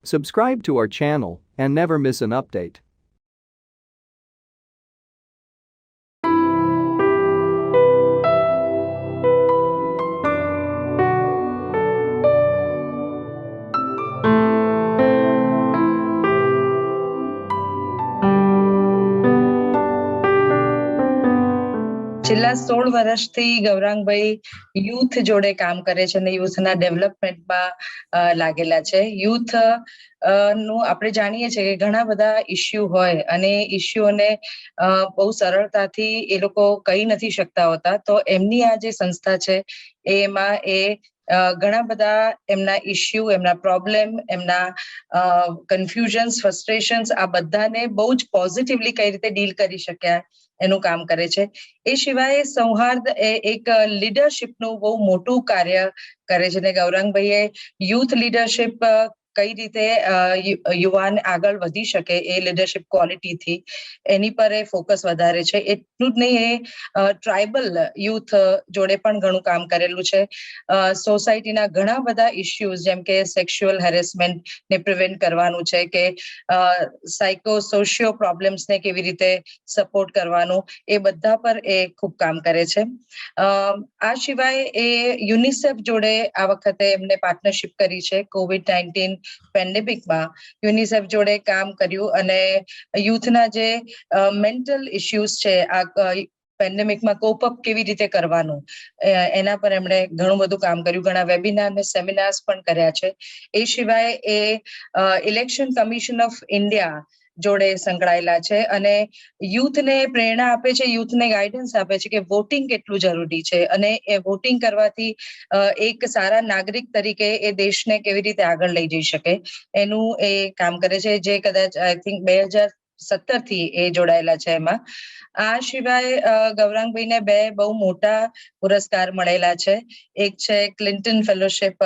Subscribe to our channel and never miss an update. છેલ્લા 16 વર્ષથી Gaurangbhai youth જોડે કામ કરે છે અને યુથના ડેવલપમેન્ટમાં લાગેલા છે. યુથ નું આપણે જાણીએ છીએ કે ઘણા બધા ઇસ્યુ હોય અને ઇસ્યુઓને બહુ સરળતાથી એ લોકો કહી નથી શકતા હોતા, તો એમની આ જે સંસ્થા છે એમાં ઘણા બધા એમના ઇસ્યુ, એમના પ્રોબ્લેમ, એમના કન્ફ્યુઝન્સ, ફ્રસ્ટ્રેશન્સ આ બધાને બહુ જ પોઝિટિવલી કઈ રીતે ડીલ કરી શક્યા એનું કામ કરે છે. એ સિવાય સૌહાર્દ એક લીડરશીપનું બહુ મોટું કાર્ય કરે છે અને ગૌરાંગભાઈએ યુથ લીડરશીપ કઈ રીતે યુવાન આગળ વધી શકે એ લીડરશીપ ક્વોલિટીથી એની પર એ ફોકસ વધારે છે. એટલું જ નહીં, એ ટ્રાઇબલ યુથ જોડે પણ ઘણું કામ કરેલું છે. સોસાયટીના ઘણા બધા ઇસ્યુઝ જેમ કે સેક્સ્યુઅલ હેરેસમેન્ટને પ્રિવેન્ટ કરવાનું છે કે સાયકો સોશિયો પ્રોબ્લેમ્સને કેવી રીતે સપોર્ટ કરવાનું, એ બધા પર એ ખૂબ કામ કરે છે. આ સિવાય એ યુનિસેફ જોડે આ વખતે એમને પાર્ટનરશિપ કરી છે. COVID-19 પેન્ડેમિકમાં યુનિસેફ જોડે કામ કર્યું અને યુથના જે મેન્ટલ ઇસ્યુઝ છે, આ પેન્ડેમિકમાં કોપ અપ કેવી રીતે કરવાનું એના પર એમણે ઘણું બધું કામ કર્યું. ઘણા વેબિનાર અને સેમિનાર્સ પણ કર્યા છે. એ સિવાય એ ઇલેક્શન કમિશન ઓફ ઇન્ડિયા જોડે સંકળાયેલા છે અને યુથને પ્રેરણા આપે છે, યુથને ગાઈડન્સ આપે છે કે વોટિંગ કેટલું જરૂરી છે અને એ વોટિંગ કરવાથી એક સારા નાગરિક તરીકે એ દેશને કેવી રીતે આગળ લઈ જઈ શકે એનું એ કામ કરે છે, જે કદાચ આઈ થિંક 2017 થી એ જોડાયેલા છે એમાં. આ સિવાય ગૌરાંગભાઈને 2 બહુ મોટા પુરસ્કાર મળેલા છે. એક છે ક્લિન્ટન ફેલોશિપ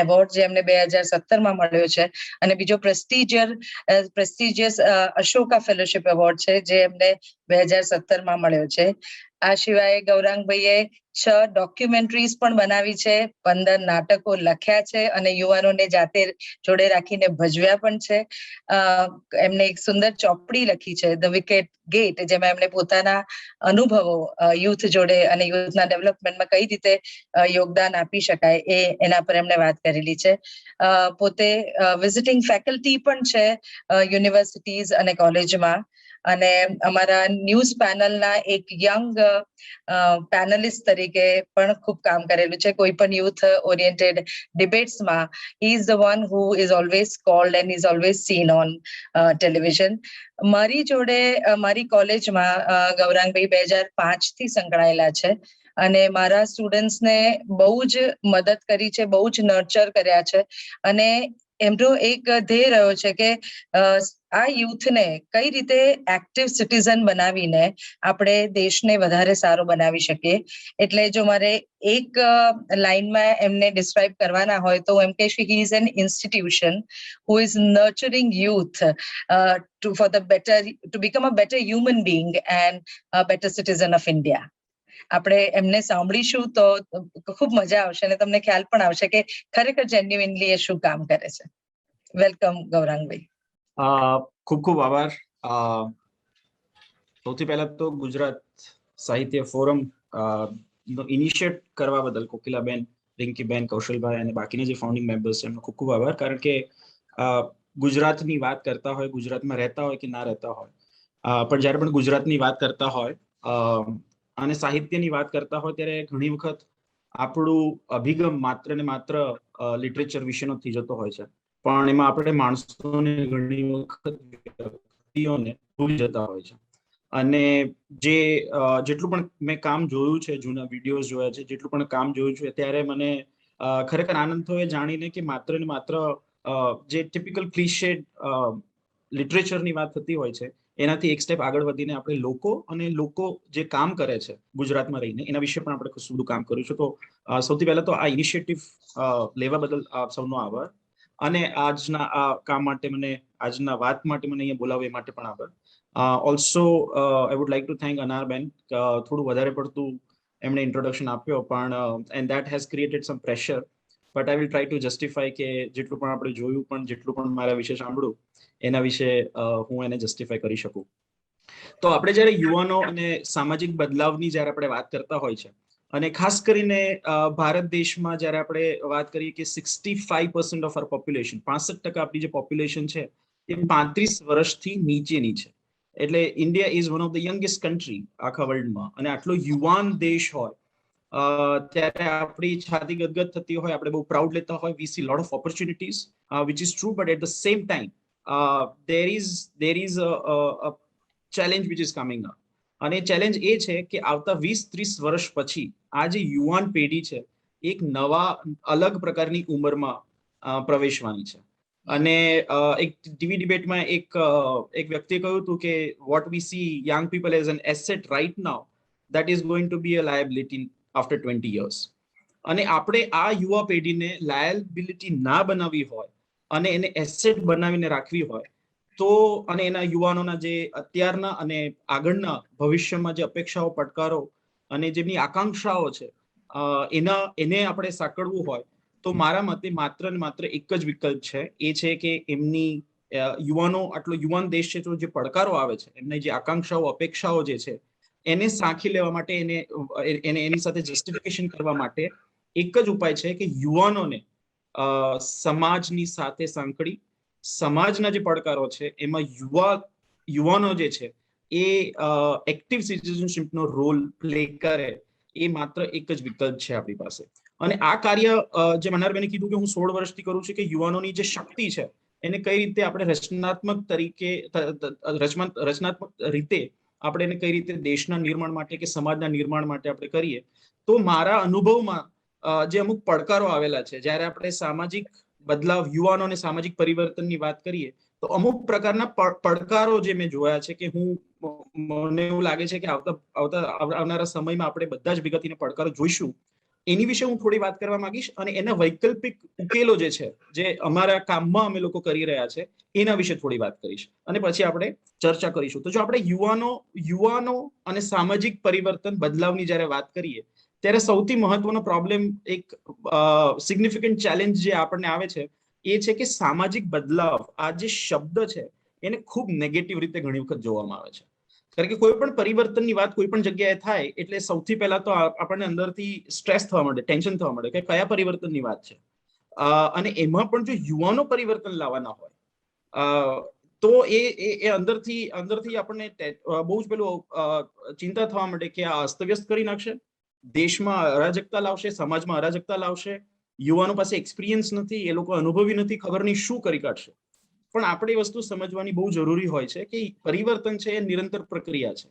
એવોર્ડ, જે એમને 2017માં મળ્યો છે, અને બીજો પ્રેસ્ટિજિયસ અશોકા ફેલોશિપ એવોર્ડ છે, જે એમને 2017માં મળ્યો છે. આ સિવાય ગૌરાંગભાઈએ 6 ડોક્યુમેન્ટરીઝ પણ બનાવી છે, 15 નાટકો લખ્યા છે અને યુવાનોને જાતે જોડે રાખીને ભજવ્યા પણ છે. એમને એક સુંદર ચોપડી લખી છે, ધ વિકેટ ગેટ, જેમાં એમણે પોતાના અનુભવો યુથ જોડે અને યુથના ડેવલપમેન્ટમાં કઈ રીતે યોગદાન આપી શકાય એના પર એમણે વાત કરેલી છે. પોતે વિઝિટિંગ ફેકલ્ટી પણ છે યુનિવર્સિટીઝ અને કોલેજમાં, અને અમારા ન્યૂઝ પેનલના એક યંગ પેનલિસ્ટ તરીકે પણ ખૂબ કામ કરેલું છે. કોઈ પણ યુથ ઓરિએન્ટેડ ડિબેટ્સમાં he is the one who is always called and is always seen on television. મારી જોડે મારી કોલેજમાં ગૌરાંગભાઈ 2005 થી સંકળાયેલા છે અને મારા સ્ટુડન્ટ્સને બહુ જ મદદ કરી છે, બહુ જ નર્ચર કર્યા છે અને એમનો એક ધ્યેય રહ્યો છે કે આ યુથને કઈ રીતે એક્ટિવ સિટીઝન બનાવીને આપણે દેશને વધારે સારો બનાવી શકીએ. એટલે જો મારે એક લાઈનમાં એમને ડિસ્ક્રાઇબ કરવાના હોય તો એમ કહીશ કે he is an institution who is nurturing youth to become a better human being and a better citizen of India. આપણે એમને સાંભળીશું તો ખૂબ મજા આવશે અને તમને ખ્યાલ પણ આવશે કે ખરેખર જેન્યુઇનલી એ શું કામ કરે છે. વેલકમ ગૌરાંગભાઈ. ખૂબ ખૂબ આભાર. સૌથી પહેલા તો ગુજરાત સાહિત્ય ફોરમ ઇનિશિયેટ કરવા બદલ કોકિલાબેન, રિંકીબેન, કૌશલભાઈ અને બાકીના જે ફાઉન્ડિંગ મેમ્બર્સ છે એમનો ખૂબ ખૂબ આભાર. કારણ કે ગુજરાતની વાત કરતા હોય, ગુજરાતમાં રહેતા હોય કે ના રહેતા હોય, પણ જ્યારે પણ ગુજરાતની વાત કરતા હોય અને સાહિત્યની વાત કરતા હોય ત્યારે ઘણી વખત આપણું અભિગમ માત્ર ને માત્ર લિટરેચર વિશેનો થઈ જતો હોય છે, પણ એમાં આપણે માણસોને ઘણી વખત વ્યક્તિઓને ભૂલી જતા હોય છે. અને જેટલું પણ મેં કામ જોયું છે, જૂના વિડીયોઝ જોયા છે, જેટલું પણ કામ જોયું છે, ત્યારે મને ખરેખર આનંદ થયો જાણીને કે માત્ર ને માત્ર જે ટિપિકલ ક્લિશેડ લિટરેચરની વાત થતી હોય છે એનાથી એક સ્ટેપ આગળ વધીને આપણે લોકો જે કામ કરે છે ગુજરાતમાં રહીને એના વિશે પણ આપણે કશું બધું કામ કર્યું છે. તો સૌથી પહેલા તો આ ઇનિશિયેટિવ લેવા બદલ આપ સૌનો આભાર, અને આજના આ કામ માટે આજના વાત માટે મને અહીંયા બોલાવે એ માટે પણ આભાર. Also I would like to thank Anarben. થોડું વધારે પડતું એમણે ઇન્ટ્રોડક્શન આપ્યો, પણ and that has created some pressure but I will try to justify કે જેટલું પણ આપણે જોયું પણ જેટલું પણ મારા વિશે સાંભળ્યું એના વિશે હું એને જસ્ટિફાય કરી શકું. તો આપણે જ્યારે યુવાનો અને સામાજિક બદલાવની જ્યારે આપણે વાત કરતા હોય છે અને ખાસ કરીને ભારત દેશમાં જ્યારે આપણે વાત કરીએ કે 65% ઓફ આર પોપ્યુલેશન 65% આપણી જે પોપ્યુલેશન છે એ 35 વર્ષથી નીચેની છે. એટલે India is one of the youngest country આખા વર્લ્ડમાં અને આટલો યુવાન દેશ હોય ત્યારે આપણી છાતી ગદગદ થતી હોય, આપણે બહુ પ્રાઉડ લેતા હોય. We see lot of opportunities which is true, but at the same time there is a challenge which is coming up. અને ચેલેન્જ એ છે કે આવતા 20-30 વર્ષ પછી આ જે યુવાન પેઢી છે એક નવા અલગ પ્રકારની ઉંમરમાં પ્રવેશવાની છે. અને એક ટીવી ડિબેટમાં એક વ્યક્તિએ કહ્યું હતું કે what we see young people as an asset right now that is going to be a liability after 20 years. અને આપણે આ યુવા પેઢીને લાયબિલિટી ના બનાવવી હોય અને એને એસેટ બનાવીને રાખવી હોય તો અને એના યુવાનોના જે અત્યારના અને આગળના ભવિષ્યમાં જે અપેક્ષાઓ, પડકારો અને જેમની આકાંક્ષાઓ છે એને આપણે સાંકળવું હોય તો મારા મતે માત્ર ને માત્ર એક જ વિકલ્પ છે, એ છે કે એમની યુવાનો આટલો યુવાન દેશ છે તો જે પડકારો આવે છે, એમની જે આકાંક્ષાઓ, અપેક્ષાઓ જે છે એને સાંખી લેવા માટે, એની સાથે જસ્ટિફિકેશન કરવા માટે એક જ ઉપાય છે કે યુવાનોને સમાજની સાથે સાંકળી સમાજના જે પડકારો છે એમાં યુવાનો જે છે એ એક્ટિવ સિટીઝનશીપનો રોલ પ્લે કરે, એ માત્ર એક જ વિકલ્પ છે આપણી પાસે. અને આ કાર્ય જે મનારબેને કીધું કે હું 16 વર્ષથી કરું છું કે યુવાનોની જે શક્તિ છે એને કઈ રીતે આપણે રચનાત્મક રીતે આપણે એને કઈ રીતે દેશના નિર્માણ માટે કે સમાજના નિર્માણ માટે આપણે કરીએ. તો મારા અનુભવમાં જે અમુક પડકારો આવેલા છે, જ્યારે આપણે સામાજિક બદલાવ, યુવાનો અને સામાજિક પરિવર્તનની વાત કરીએ તો અમુક પ્રકારના પડકારો જે મેં જોયા છે કે મને એવું લાગે છે કે આવનારા સમયમાં આપણે બધા જ ભેગા પડકારો જોઈશું. એની વિશે હું થોડી વાત કરવા માંગીશ અને એના વૈકલ્પિક ઉકેલો જે છે, જે અમારા કામમાં અમે લોકો કરી રહ્યા છે એના વિશે થોડી વાત કરીશ અને પછી આપણે ચર્ચા કરીશું. તો જો આપણે યુવાનો અને સામાજિક પરિવર્તન, બદલાવની જ્યારે વાત કરીએ ત્યારે સૌથી મહત્વનો પ્રોબ્લેમ, એક સિગ્નિફિકન્ટ ચેલેન્જ જે આપણને આવે છે એ છે કે સામાજિક બદલાવ, આ જે શબ્દ છે એને ખૂબ નેગેટિવ રીતે ઘણી વખત જોવામાં આવે છે. કારણ કે કોઈ પણ પરિવર્તનની વાત કોઈ પણ જગ્યાએ થાય એટલે સૌથી પહેલા તો આપણને અંદરથી સ્ટ્રેસ થવા માંડે, ટેન્શન થવા માંડે કે કયા પરિવર્તનની વાત છે. અને એમાં પણ જો યુવાનો પરિવર્તન લાવવાના હોય તો એ અંદરથી આપણને બહુ જ પેલું ચિંતા થવા માંડે કે આ અસ્તવ્યસ્ત કરી નાખશે, દેશમાં અરાજકતા લાવશે, સમાજમાં અરાજકતા લાવશે, યુવાનો પાસે એક્સપિરિયન્સ નથી, એ લોકો અનુભવી નથી, ખબર નહીં શું કરી કાઢશે. પણ આપણે વસ્તુ સમજવાની બહુ જરૂરી હોય છે કે પરિવર્તન છે એ નિરંતર પ્રક્રિયા છે.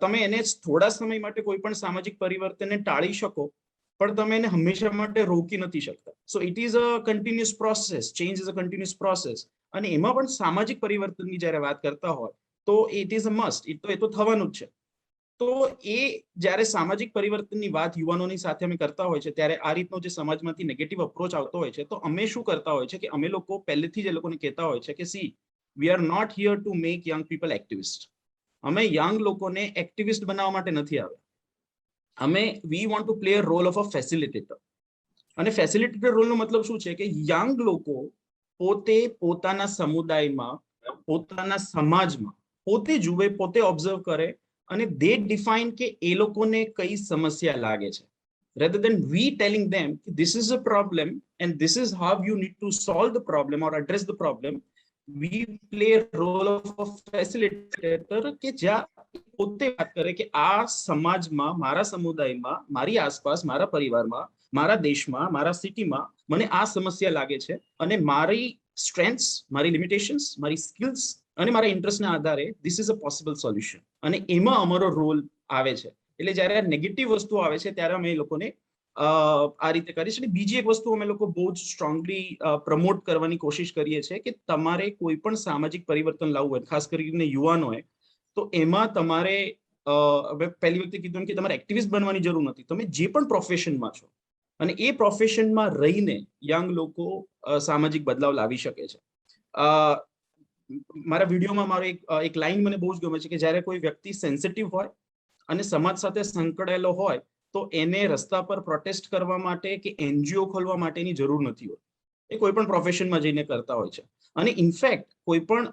તમે એને થોડા સમય માટે કોઈ પણ સામાજિક પરિવર્તનને ટાળી શકો પણ તમે એને હંમેશા માટે રોકી નથી શકતા. So it is a continuous process, change is a continuous process. અને એમાં પણ સામાજિક પરિવર્તનની જ્યારે વાત કરતા હોય તો ઇટ ઇઝ અ મસ્ટ, એ તો થવાનું જ છે. તો એ જ્યારે સામાજિક પરિવર્તનની વાત યુવાનોની સાથે અમે કરતા હોય છે ત્યારે આ રીતનો જે સમાજમાંથી નેગેટિવ અપ્રોચ આવતો હોય છે તો અમે શું કરતા હોય છે કે અમે લોકો પહેલેથી જ એ લોકોને કહેતા હોય છે કે see, we are not here to make young people activist. અમે યંગ લોકોને એક્ટિવિસ્ટ બનાવવા માટે નથી આવ્યા. We want to play a role of a facilitator. અને ફેસિલિટેટર રોલનો મતલબ શું છે કે યંગ લોકો પોતે પોતાના સમુદાયમાં, પોતાના સમાજમાં પોતે જુએ, પોતે ઓબ્ઝર્વ કરે અને દે ડિફાઇન કે એ લોકોને કઈ સમસ્યા લાગે છે. rather than we telling them this is a problem and this is how you need to solve the problem or address the problem, we play a role of a facilitator કે જ્યાં પોતે વાત કરે કે આ સમાજમાં, મારા સમુદાયમાં, મારી આસપાસ, મારા પરિવારમાં, મારા દેશમાં, મારા સિટીમાં મને આ સમસ્યા લાગે છે અને મારી સ્ટ્રેન્થ્સ, મારી લિમિટેશન્સ, મારી સ્કિલ્સ અને મારા ઇન્ટરેસ્ટના આધારે this is a possible solution. અને એમાં અમારો રોલ આવે છે. એટલે જ્યારે નેગેટિવ વસ્તુ આવે છે ત્યારે અમે એ લોકોને આ રીતે કરીએ છીએ. બીજી એક વસ્તુ અમે લોકો બહુ જ સ્ટ્રોંગલી પ્રમોટ કરવાની કોશિશ કરીએ છીએ કે તમારે કોઈ પણ સામાજિક પરિવર્તન લાવવું હોય, ખાસ કરીને યુવાનોએ, તો એમાં તમારે પહેલી વખતે કીધું કે તમારે એક્ટિવિસ્ટ બનવાની જરૂર નથી. તમે જે પણ પ્રોફેશનમાં છો અને એ પ્રોફેશનમાં રહીને યંગ લોકો સામાજિક બદલાવ લાવી શકે છે. મારા વિડીયોમાં મારો એક લાઈન મને બહુ જ ગમે છે કે જ્યારે કોઈ વ્યક્તિ સેન્સિટિવ હોય અને સમાજ સાથે સંકળાયેલો હોય તો એને રસ્તા પર પ્રોટેસ્ટ કરવા માટે કે એનજીઓ ખોલવા માટેની જરૂર નથી હોતી. એ કોઈ પણ પ્રોફેશનમાં જઈને કરતા હોય છે. અને ઇનફેક્ટ કોઈ પણ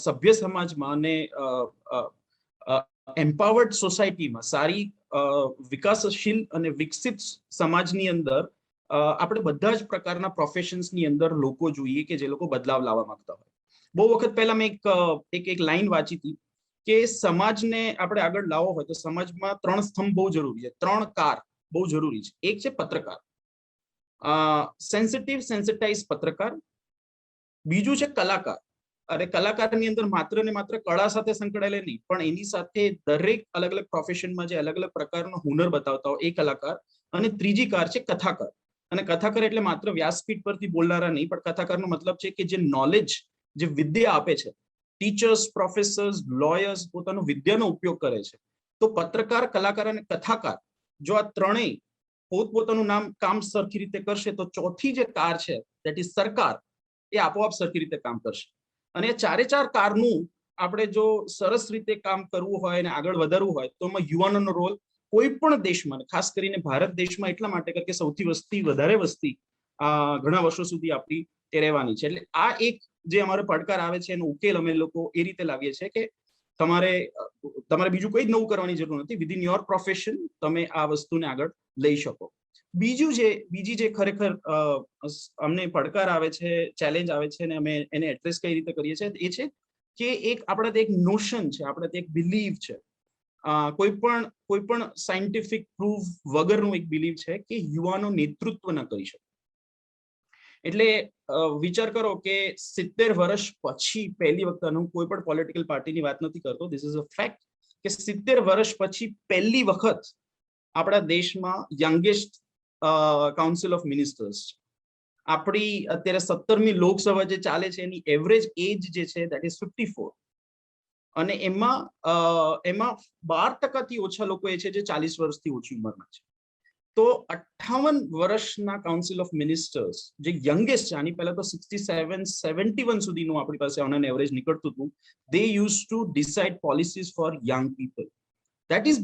સભ્ય સમાજમાં અને એમ્પાવર્ડ સોસાયટીમાં, સારી વિકાસશીલ અને વિકસિત સમાજની અંદર આપણે બધા જ પ્રકારના પ્રોફેશન્સની અંદર લોકો જોઈએ કે જે લોકો બદલાવ લાવવા માંગતા હોય. બહુ વખત પહેલા મેં એક લાઈન વાંચી હતી કે સમાજને આપણે આગળ લાવવો હોય તો સમાજમાં 3 સ્તંભ બહુ જરૂરી છે, 3 કાર બહુ જરૂરી છે. એક છે પત્રકાર, સેન્સિટાઇઝ પત્રકાર. બીજું છે કલાકાર. અરે કલાકારની અંદર માત્ર ને માત્ર કળા સાથે સંકળાયેલા નહીં, પણ એની સાથે દરેક અલગ અલગ પ્રોફેશનમાં જે અલગ અલગ પ્રકારનો હુનર બતાવતા હોય એ કલાકાર. અને ત્રીજી કાર છે કથાકાર. અને કથાકાર એટલે માત્ર વ્યાસપીઠ પરથી બોલનારા નહીં, પણ કથાકારનો મતલબ છે કે જે નોલેજ, જે વિદ્યા આપે છે, ટીચર્સ, પ્રોફેસર્સ, લોયર્સ પોતાનો વિદ્યાનો ઉપયોગ કરે છે. તો પત્રકાર, કલાકાર અને કથાકાર જો આ ત્રણેય પોતપોતાનું કામ સરખી રીતે કરશે તો ચોથી જે કાર છે દેટ ઇઝ સરકાર, એ આપોઆપ સરખી રીતે કામ કરશે. અને ચારે ચાર કારનું આપણે જો સરસ રીતે કામ કરવું હોય અને આગળ વધારવું હોય તો એમાં યુવાનોનો રોલ કોઈ પણ દેશમાં, ખાસ કરીને ભારત દેશમાં એટલા માટે કે સૌથી વધારે વસ્તી ઘણા વર્ષો સુધી આપણી તે રહેવાની છે. એટલે આ એક જે અમારો પડકાર આવે છે એનો ઉકેલ અમે લોકો એ રીતે લાવીએ છીએ કે તમારે બીજું કંઈ જ નવું કરવાની જરૂર નથી. વિધિન યોર પ્રોફેશન તમે આ વસ્તુને આગળ લઈ શકો. બીજી જે ખરેખર અમને પડકાર આવે છે, ચેલેન્જ આવે છે, અને અમે એને એડ્રેસ કઈ રીતે કરીએ છીએ એ છે કે આપણા એક નોશન છે, આપણા એક બિલીવ છે, કોઈ પણ સાયન્ટિફિક પ્રૂફ વગરનું એક બિલીવ છે કે યુવાનો નેતૃત્વ ન કરી શકે. એટલે વિચાર કરો કે 70 વર્ષ પછી પહેલી વખત, હું કોઈ પણ પોલિટિકલ પાર્ટીની વાત નથી કરતો, ધીસ ઇઝ અ ફેક્ટ, કે 70 વર્ષ પછી પહેલી વખત આપણા દેશમાં યંગેસ્ટ કાઉન્સિલ ઓફ મિનિસ્ટર્સ છે. આપણી અત્યારે 17મી લોકસભા જે ચાલે છે એની એવરેજ એજ જે છે દેટ ઇઝ 54. અને એમાં 12% ઓછા લોકો એ છે જે 40 વર્ષથી ઓછી ઉંમરના છે. તો 58 વર્ષના કાઉન્સિલ ઓફ મિનિસ્ટર્સ જે યંગેસ્ટ છે, આની પહેલા તો 67-71 સુધીનું આપણી પાસે ઓન એન એવરેજ નીકળતું હતું, દે use to decide policies four young people. That is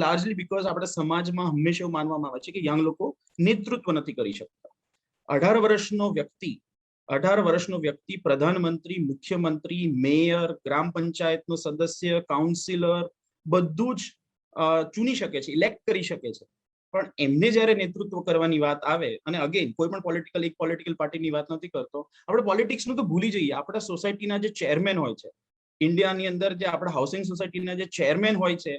largely because આપણા સમાજમાં હંમેશા એવું માનવામાં આવે છે કે યંગ લોકો નેતૃત્વ નથી કરી શકતા. 18 વર્ષનો વ્યક્તિ પ્રધાનમંત્રી, મુખ્યમંત્રી, મેયર, ગ્રામ પંચાયતનો સદસ્ય, કાઉન્સિલર બધું જ ચૂની શકે છે, ઇલેક્ટ કરી શકે છે. પણ એમને જ્યારે નેતૃત્વ કરવાની વાત આવે, અને અગેન કોઈ પણ પોલિટિકલ પાર્ટીની વાત નથી કરતો, આપણે પોલિટિક્સનું તો ભૂલી જઈએ. આપણા સોસાયટીના જે ચેરમેન હોય છે, ઇન્ડિયાની અંદર જે આપણા હાઉસિંગ સોસાયટીના જે ચેરમેન હોય છે,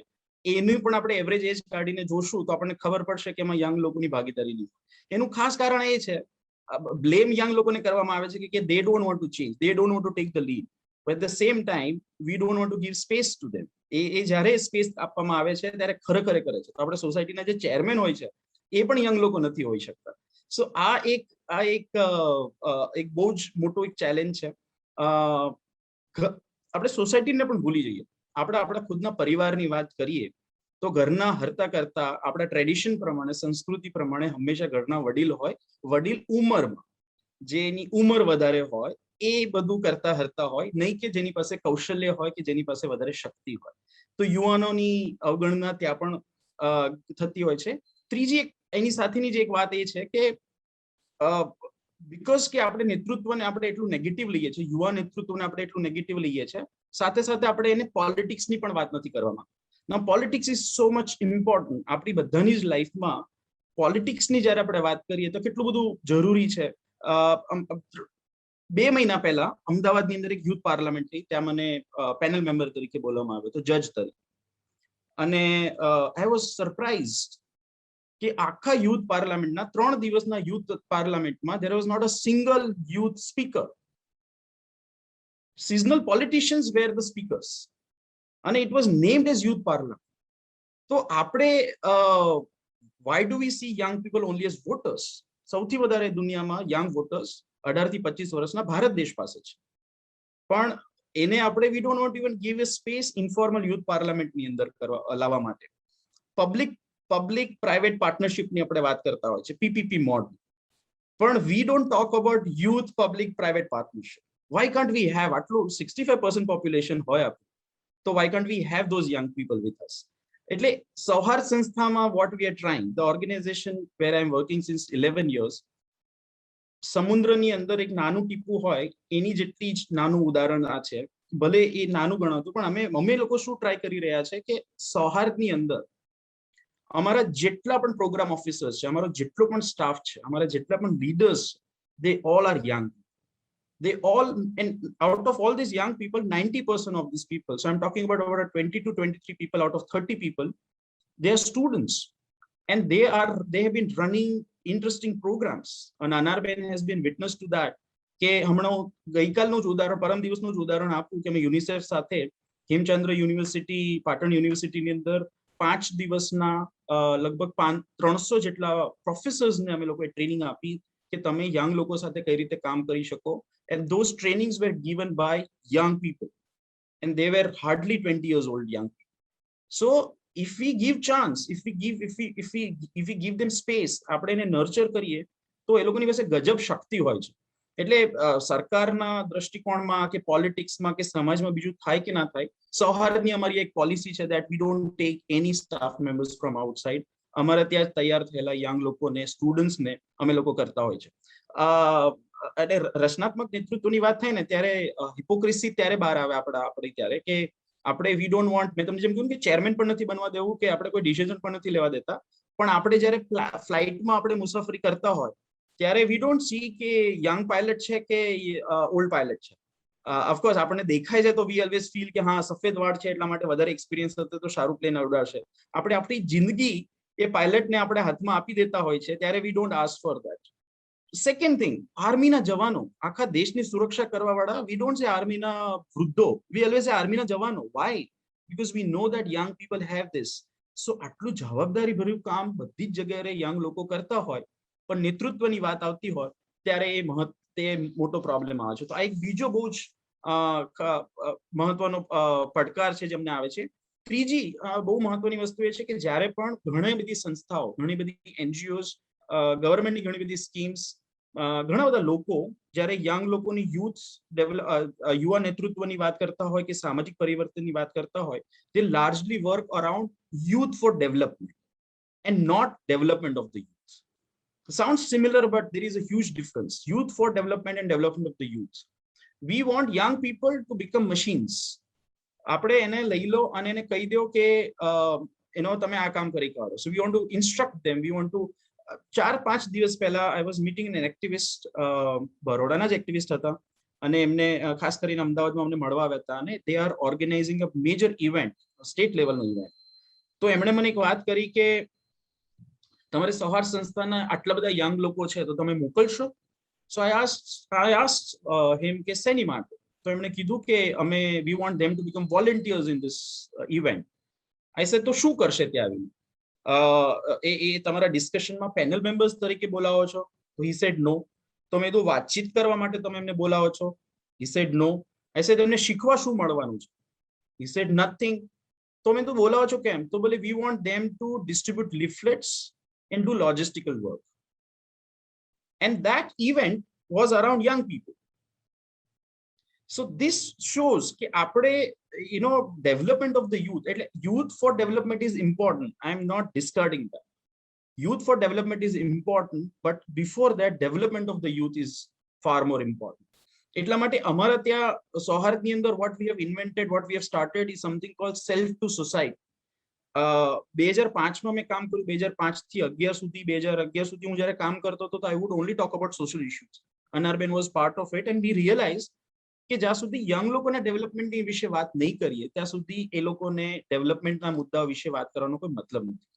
એનું પણ આપણે એવરેજ એજ કાઢીને જોશું તો આપણને ખબર પડશે કે એમાં યંગ લોકોની ભાગીદારી નહીં. એનું ખાસ કારણ એ છે, બ્લેમ યંગ લોકોને કરવામાં આવે છે કે they don't want to change, they don't want to take the lead, but at the same time we don't want to give space to them. એ જ્યારે સ્પેસ આપવામાં આવે છે ત્યારે ખરેખર કરે છે. તો આપણે સોસાયટીના જે ચેરમેન હોય છે એ પણ યંગ લોકો નથી હોઈ શકતા. સો આ એક બહુ જ મોટો એક ચેલેન્જ છે. આપણે સોસાયટીને પણ ભૂલી જઈએ. આપણે આપણા ખુદના પરિવારની વાત કરીએ તો ઘરના હરતા કરતા આપણા ટ્રેડિશન પ્રમાણે, સંસ્કૃતિ પ્રમાણે હંમેશા ઘરના વડીલ હોય, વડીલ ઉંમરમાં, જેની ઉંમર વધારે હોય એ બધું કરતા હરતા હોય, નહીં કે જેની પાસે કૌશલ્ય હોય કે જેની પાસે વધારે શક્તિ હોય. તો યુવાનોની અવગણના ત્યાં પણ થતી હોય છે. ત્રીજી એની સાથેની જે એક વાત એ છે કે બીકોઝ કે આપણે નેતૃત્વને આપણે એટલું નેગેટિવ લઈએ છીએ, યુવા નેતૃત્વને આપણે એટલું નેગેટિવ લઈએ છીએ, સાથે સાથે આપણે એને પોલિટિક્સની પણ વાત નથી કરવામાં. Now politics is so much important. આપણી બધાની જ લાઈફમાં પોલિટિક્સની જ્યારે આપણે વાત કરીએ તો કેટલું બધું જરૂરી છે. 2 મહિના પહેલા અમદાવાદની અંદર એક યુથ પાર્લામેન્ટ થઈ, ત્યાં મને પેનલ મેમ્બર તરીકે બોલવામાં આવ્યો હતો, જજ તરીકે. અને આઈ વોઝ સરપ્રાઇઝડ કે આખા યુથ પાર્લામેન્ટના 3 દિવસના youth પાર્લામેન્ટમાં there was not a single youth speaker. Seasonal politicians were the speakers. And it was named as youth parliament. So આપણે why do we see young people only as voters? સૌથી વધારે દુનિયામાં young voters 18 થી 25 વર્ષના ભારત દેશ પાસે છે. પણ એને આપણે we don't want to even give a space informal youth parliament ની અંદર લાવવા માટે. public private partnership ની આપણે વાત કરતા હોય છે, PPP model. પણ we don't talk about youth public private partnership. Why can't we have આટલું 65% population હોય, so why can't we have those young people with us? એટલે સૌહાર્દ સંસ્થામાં what we are trying, the organization where I am working since 11 years, સમુદ્રની અંદર એક નાનું ટીપું હોય એની જેટલી જ નાનું ઉદાહરણ આ છે. ભલે એ નાનું ગણાતું, પણ અમે લોકો શું ટ્રાય કરી રહ્યા છે કે સૌહાર્દની અંદર અમારા જેટલા પણ પ્રોગ્રામ ઓફિસર્સ છે, અમારો જેટલો પણ સ્ટાફ છે, અમારા જેટલા પણ લીડર્સ છે, they all are young. They all, and out of all these young people, 90% of these people, so I'm talking about over 20 to 23 people out of 30 people, they are students, and they have been running interesting programs, and Anarben has been witness to that. કે હમણાં ગઈકાલનું જ ઉદાહરણ, પરમ દિવસનું જ ઉદાહરણ આપું કે અમે યુનિસેફ સાથે હેમચંદ્ર યુનિવર્સિટી, પાટણ યુનિવર્સિટીની અંદર 5 દિવસના લગભગ 300 જેટલા પ્રોફેસર્સને અમે લોકોએ ટ્રેનિંગ આપી કે તમે યંગ લોકો સાથે કઈ રીતે કામ કરી શકો. And those trainings were given by young people, and they were hardly 20 years old young people. So if we give chance, if we give them space, આપણે એને નર્ચર કરીએ તો એ લોકોની પાસે ગજબ શક્તિ હોય છે. એટલે સરકારના દ્રષ્ટિકોણમાં કે પોલિટિક્સમાં કે સમાજમાં બીજું થાય કે ના થાય, સૌહાર્દની અમારી એક પોલિસી છે that we don't take any staff members from outside. અમારા ત્યાં તૈયાર થયેલા યંગ લોકોને, સ્ટુડન્ટ્સને અમે લોકો કરતા હોય છે. અને રચનાત્મક નેતૃત્વની વાત થાય ને ત્યારે હિપોક્રેસી ત્યારે બહાર આવે આપણે ત્યારે કે આપણે વી ડોન્ટ વોન્ટ, મેં તમને જેમ કહ્યું કે ચેરમેન પણ નથી બનવા દેવું કે આપણે કોઈ ડિસિઝન પણ નથી લેવા દેતા, પણ આપણે જ્યારે ફ્લાઇટમાં આપણે મુસાફરી કરતા હોય ત્યારે વી ડોન્ટ સી કે યંગ પાયલટ છે કે ઓલ્ડ પાયલટ છે. ઓફકોર્સ આપણને દેખાય છે તો વી ઓલવેઝ ફીલ કે હા સફેદ વાળ છે એટલા માટે વધારે એક્સપિરિયન્સ હશે તો સારું પ્લેન ઉડાડશે. આપણે આપણી જિંદગી એ પાયલટને આપણે હાથમાં આપી દેતા હોય છે ત્યારે we don't ask for that. Second thing, આર્મીના જવાનો, આખા દેશની સુરક્ષા કરવા વાળા, વી ડોન્ટ સે આર્મીના વૃદ્ધો, વી ઓલવેઝ સે આર્મીના જવાનો. Why? Because we know that young people have this. So આટલું જવાબદારી ભર્યું કામ બધી જ જગ્યાએ યંગ લોકો કરતા હોય, પણ નેતૃત્વની વાત આવતી હોય ત્યારે તે મોટો પ્રોબ્લેમ આવે છે. તો આ એક બીજો બહુ જ મહત્વનો પડકાર છે જે અમને આવે છે. ત્રીજી બહુ મહત્વની વસ્તુ એ છે કે જ્યારે પણ ઘણી બધી સંસ્થાઓ, ઘણી બધી એનજીઓઝ, ગવર્મેન્ટની ઘણી બધી સ્કીમ્સ, ઘણા બધા લોકો જ્યારે યંગ લોકોની યુવા નેતૃત્વની વાત કરતા હોય કે સામાજિક પરિવર્તનની વાત કરતા હોય, they largely work around youth for development and not development of the youth. Sounds similar, but there is a huge difference. Youth for development and development of the youth. We want young people to become machines. આપણે એને લઈ લો અને એને કહી દો કે એનો તમે આ કામ કરી કરો. So we want to instruct them. We want to 4-5 દિવસ પહેલા I was meeting an activist, બરોડાના જ એક્ટિવિસ્ટ હતા અને એમને ખાસ કરીને અમદાવાદમાં અમને મળવા આવ્યા હતા અને they are organizing a major event, state લેવલનો ઇવેન્ટ. તો એમણે મને એક વાત કરી કે તમારે સૌહાર્દ સંસ્થાના આટલા બધા યંગ લોકો છે તો તમે મોકલશો? So I asked him કે શેની માટે? તો એમણે કીધું કે અમે we want them to become volunteers in this event. I said તો શું કરશે ત્યાં આવીને? એ તમારા ડિસ્કશનમાં પેનલ મેમ્બર્સ તરીકે બોલાવો છો? તો he said no. તો મેં કીધું વાતચીત કરવા માટે તમે એમને બોલાવો છો? He said no. I said એમને શીખવા શું મળવાનું છે? He said nothing. તો મેં કીધું બોલાવો છો કેમ? તો બોલે we want them to distribute leaflets and do logistical work. And that event was around young people. So this shows that આપણે development of the youth, youth for development is important. I am not discarding that. Youth for development is important, but before that development of the youth is far more important. એટલા માટે અમારા ત્યાં સૌહાર્દની અંદર what we have invented, what we have started is something called self to society. 2005 માં મેં કામ કર્યું, 2005 થી 11 સુધી, 2011 સુધી હું જ્યારે કામ કરતો હતો તો I would only talk about social issues. Anarben was part of it, and we realized કે જ્યાં સુધી યંગ લોકોના ડેવલપમેન્ટની વિશે વાત નહીં કરીએ ત્યાં સુધી એ લોકોને ડેવલપમેન્ટના મુદ્દાઓ વિશે વાત કરવાનો કોઈ મતલબ નથી.